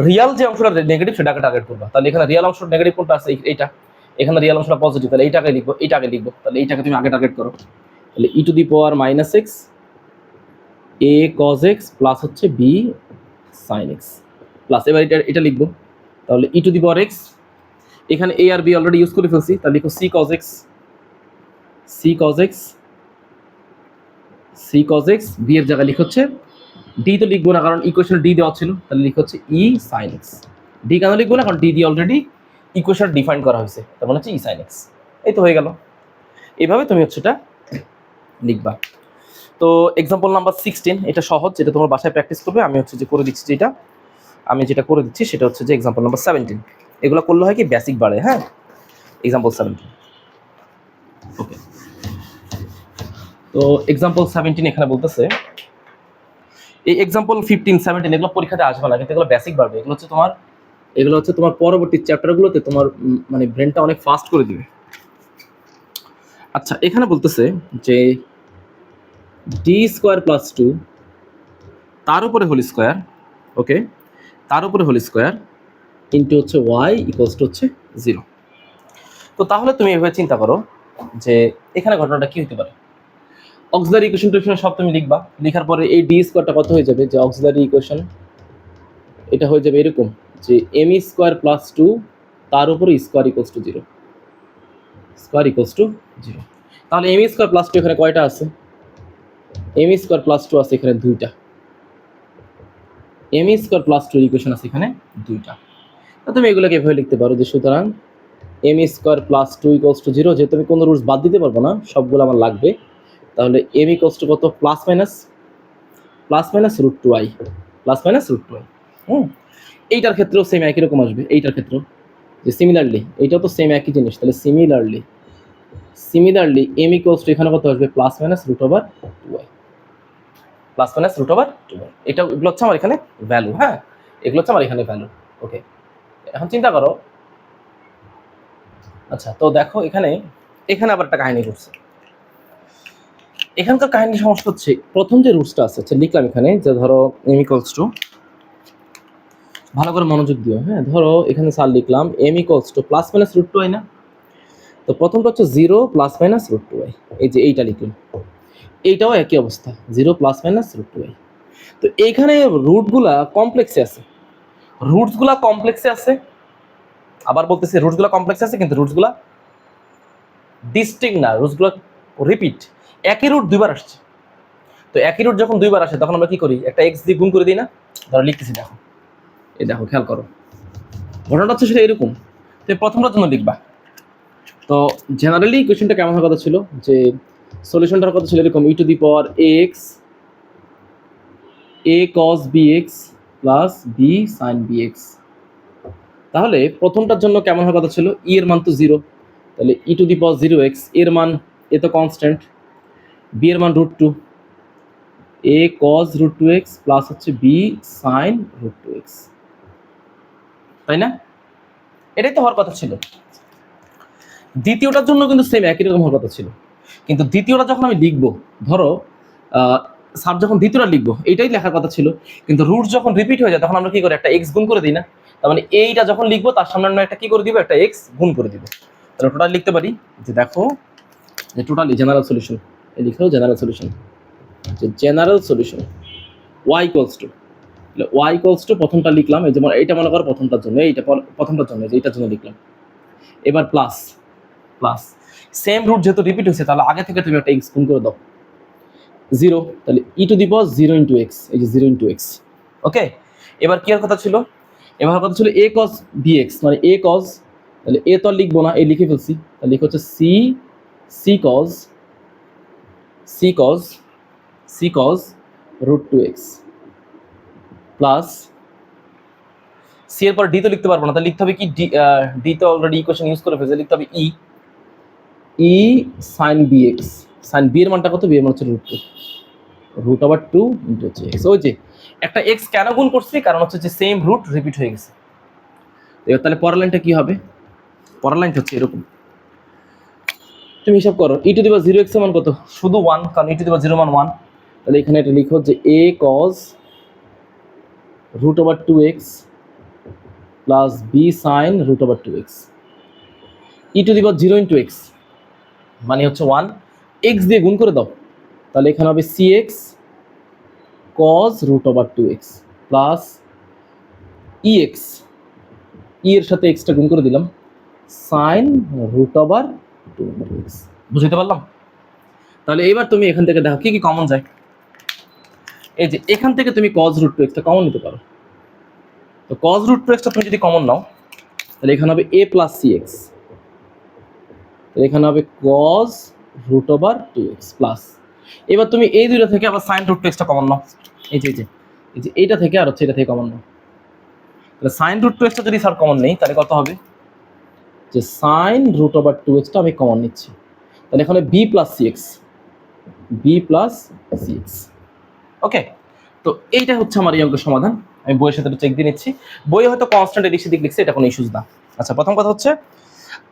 রিয়াল যে অংশটা নেগেটিভ সেটাকে টার্গেট করবা। তাহলে এখানে রিয়াল অংশটা নেগেটিভ কোনটা আছে? এইটা। এখানে রিয়াল অংশটা পজিটিভ, তাহলে এইটাকে লিখবো। তাহলে এইটাকে তুমি আগে টার্গেট করো। তাহলে e to the power minus x a cos x plus হচ্ছে বি সাইন এক্স প্লাস, এবার এটা লিখবো। তাহলে e to the power x, এখানে এ আর বি অলরেডি ইউজ করে ফেলছি, তাহলে লিখো সি কজ এক্স, বি এর জায়গায় লিখ হচ্ছে ডি, তো লিখবো না কারণ ইকুয়েশন ডি দেওয়া ছিল, তাহলে লিখ হচ্ছে ই সাইন এক্স। ডি কেন লিখবো না? কারণ ডি দিয়ে অলরেডি ইকুয়েশন ডিফাইন করা হয়েছে, তার মানে হচ্ছে ই সাইন এক্স। এই তো হয়ে গেল। এইভাবে তুমি হচ্ছে এটা লিখবা। তো এক্সাম্পল নাম্বার 16, এটা সহজ, যেটা তোমার বাসায় প্র্যাকটিস করবে। আমি হচ্ছে যে করে দিচ্ছি, যেটা করে দিচ্ছি সেটা হচ্ছে যে এক্সাম্পল নাম্বার 17। এগুলো করলে হয় কি বেসিক বাড়ে। হ্যাঁ, এক্সাম্পল 17। ওকে, তো এক্সাম্পল 17 এখানে বলতেছে, এই এক্সাম্পল 15, 17 এগুলো পরীক্ষাতে আসবে না, কিন্তু এগুলো বেসিক বাড়বে। এগুলো হচ্ছে তোমার পরবর্তী চ্যাপ্টারগুলোতে তোমার মানে ব্রেনটা অনেক ফাস্ট করে দিবে। আচ্ছা, এখানে বলতেছে যে ডি স্কোয়ার প্লাস 2 তার উপরে হোল স্কোয়ার, ওকে, তার উপরে হোল স্কোয়ার ইন্টু হচ্ছে ওয়াই ইকুয়ালস টু হচ্ছে 0। তো তাহলে তুমি এভাবে চিন্তা করো যে এখানে ঘটনাটা কি হতে পারে। অক্সিলারি ইকুয়েশন টিউশন সব তুমি লিখবা, লেখার পরে এই ডি স্কোয়ারটা কত হয়ে যাবে, যে অক্সিলারি ইকুয়েশন এটা হয়ে যাবে এরকম যে এম স্কোয়ার প্লাস 2 তার উপরে square equals to 0, square equals to 0। তাহলে এম স্কোয়ার প্লাস 2 এখানে কয়টা আছে, এম স্কোয়ার প্লাস 2 আছে এখানে 2টা, এম স্কোয়ার প্লাস 2 ইকুয়েশন আছে এখানে 2টা। তো তুমি এগুলোকে এভাবে লিখতে পারো যে সুতরাং m square plus 2 equals to 0, যেহেতু আমি কোনো রুটস বাদ দিতে পারবো না, সবগুলো আমার লাগবে। তাহলে এম ইকুয়ালস টু কত, plus minus root 2i, plus minus root 2i। এইটার ক্ষেত্রেও সেম একই রকম আসবে, এইটার ক্ষেত্রেও যে সিমিলারলি, এইটাও তো সেম একই জিনিস। তাহলে সিমিলারলি এম ইকুয়ালস টু এখানে কত আসবে, plus minus root over 2i, plus minus root over 2i। এগুলো হচ্ছে আমার এখানে ভ্যালু। হ্যাঁ, এগুলো হচ্ছে আমার এখানে ভ্যালু। ওকে, এখন চিন্তা করো। আচ্ছা, তো দেখো এখানে আবার একটা কাহিনী করছে। এখানকার কাহিনী সমস্যা হচ্ছে প্রথম যে রুটসটা আছে, লিখলাম এখানে যে ধরো এম ইকুয়ালস টু, ভালো করে মনোযোগ দিও। হ্যাঁ, ধরো এখানে স্যার লিখলাম m equals to plus minus root 2i না। তো প্রথমটা হচ্ছে 0 প্লাস মাইনাস রুট 2i, এই যে এইটা লিখলাম, এইটাও একই অবস্থা, 0 প্লাস মাইনাস রুট 2i। তো এইখানে রুটগুলা কমপ্লেক্সে আছে, আবার বলতেছি রুটসগুলো কমপ্লেক্সে আছে, কিন্তু রুটসগুলো ডিস্টিংক্ট না, রুটসগুলো রিপিট। একই রুট দুইবার আসছে। তো একই রুট যখন দুইবার আসে তখন আমরা কি করি, একটা এক্স দিয়ে গুণ করে দিই না। ধরো লিখতেছি, দেখো খেয়াল করো, ঘটনাটা হচ্ছে সেটা এরকম। তো প্রথমটার জন্য লিখবা। তো জেনারেলি কোয়েশ্চেনটা কেমন হওয়ার কথা ছিল, যে সলিউশনটার কথা ছিল এরকম, e to the power x a cos b x plus B sine b x. তাহলে প্রথমটার জন্য কেমন হওয়ার কথা ছিল, ই এর মান তো 0, তাহলে e to the power 0x, এর মান এ তো কনস্ট্যান্ট, বি এর মান রুট 2, এ কস রুট 2x প্লাস হচ্ছে বি সাইন রুট 2x, তাই না? এটাই তো হওয়ার কথা ছিল। দ্বিতীয়টার জন্য কিন্তু সেম একই রকম হওয়ার কথা ছিল, কিন্তু দ্বিতীয়টা যখন আমি লিখবো, ধরো স্যার যখন দ্বিতীয়টা লিখবো এইটাই লেখার কথা ছিল, কিন্তু রুট যখন রিপিট হয়ে যায় তখন আমরা কি করি, একটা এক্স গুণ করে দিই না। তার মানে এইটা যখন লিখবো তার সামনে আমরা একটা কি করে দিব, একটা এক্স গুণ করে দিব। তাহলে টোটাল লিখতে পারি যে দেখো যে টোটালি জেনারেল সলিউশন, লিখো জেনারেল সলিউশন, যে general solution y equals to, y equals to প্রথমটা লিখলাম, এই যেমন এইটা মনে করো প্রথমটার জন্য, এইটা প্রথমটার জন্য, যে এইটার জন্য লিখলাম। এবার প্লাস সেম রুট যেহেতু রিপিট হয়েছে, তাহলে আগে থেকে তুমি একটা এক্স গুণ করে দাও, 0, তাহলে e to the power 0 into x, এই যে 0 ইন্টু এক্স। ওকে, এবার কি আর কথা ছিল, এ কস বি এক্স, মানে এ কস, তাহলে এ তো আর লিখবো না, এ লিখে ফেলছি, তাহলে লিখে হচ্ছে c cos root 2x plus c এর পর ডি তো লিখতে পারবো না, তাহলে লিখতে হবে কি, ডি তো অলরেডি ইকুয়েশন ইউজ করে ফেলছে, লিখতে হবে e sine b x, sine b এর মানটা কত, বি এর মান হচ্ছে রুট ওভার 2 ইন্টু হচ্ছে এক্স। ওই যে একটা এক্স কেন গুণ করছি, কারণ হচ্ছে যে সেম রুট রিপিট হয়ে গেছে। এবার তাহলে পরের লাইনটা কি হবে, পরের লাইনটা হচ্ছে এরকম, তুমি হিসাব করো, ই টু দি পাওয়ার 0x এর মান কত, শুধু 1, কারণ ই টু দি পাওয়ার 0 মান 1। তাহলে এখানে এটা লিখো যে a cos root over 2x plus B sine root over 2x, e to the power 0 into x মানে হচ্ছে 1, এক্স দিয়ে গুণ করে দাও, তাহলে এখানে হবে cx cos root over 2x plus ex, e এর সাথে এক্সটা গুণ করে দিলাম, সাইন রুট ওভার 2x। বুঝতে পারলাম? তাহলে এবার তুমি এখান থেকে দেখো কি কি কমন যায়। এই যে এখান থেকে তুমি cos রুট 2x টা কমন নিতে পারো। তো cos রুট 2x টা তুমি যদি কমন নাও, তাহলে এখানে হবে a প্লাস cx, এখানে হবে cos root over 2x plus এবার তুমি এই দুইটা থেকে আবার সাইন রুট টু এক্সটা কমন নাও, এই যে এইটা থেকে আর হচ্ছে এটা থেকে কমন নাও। তাহলে সাইন রুট টু এক্সটা যদি স্যার কমন নেই তাহলে কত হবে, যে সাইন রুট ওভার টু এক্সটা আমি কমন নিচ্ছি, তাহলে এখানে b plus c x. Okay, তো এইটা হচ্ছে আমার এই অঙ্কের সমাধান। আমি বইয়ের সাথে চেক দিয়ে নিচ্ছি, বইয়ে হয়তো কনস্ট্যান্ট এদিক সেদিক লিখছে, এটা কোনো ইস্যুস না। আচ্ছা, প্রথম কথা হচ্ছে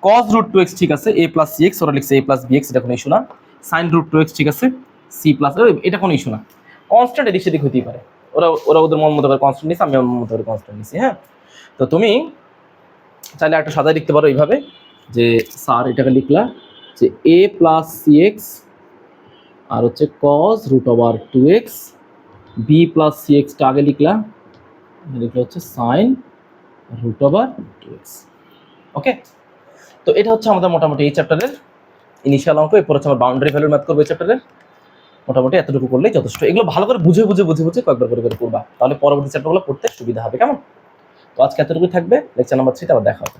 cos রুট টু এক্স ঠিক আছে, এ প্লাস সি এক্স, ওরা লিখছে এ প্লাস বি এক্স, এটা কোনো ইস্যু না। সাইন রুট টু এক্স ঠিক আছে, সি প্লাস, এটা কোনো ইস্যু না। কনস্ট্যান্ট এদিক সেদিক হতেই পারে, ওরা ওদের মন মতো করে কনস্ট্যান্ট নিচ্ছে, আমি আমার মন মতো করে কনস্ট্যান্ট নিচ্ছি। হ্যাঁ, তো তুমি চাইলে একটা সাজায় লিখতে পারো এইভাবে, যে স্যার এটাকে লিখলা যে এ প্লাস সি এক্স আর হচ্ছে cos root over two x, b plus c এক্সটা আগে লিখলা হচ্ছে sine root over two x. Okay, তো এটা হচ্ছে আমাদের মোটামুটি এই চ্যাপ্টারের ইনিশিয়াল অঙ্ক। এরপর হচ্ছে আমরা বাউন্ডারি ভ্যালুর ম্যাথ করবো এই চ্যাপ্টারের। মোটামুটি এতটুকু করলেই যথেষ্ট। এগুলো ভালো করে বুঝে কয়েকবার করে করবা, তাহলে পরবর্তী চ্যাপ্টারগুলো পড়তে সুবিধা হবে। কেমন? তো আজকে এতটুকুই থাকবে। লেকচার নাম্বার 3 আবার দেখা হবে।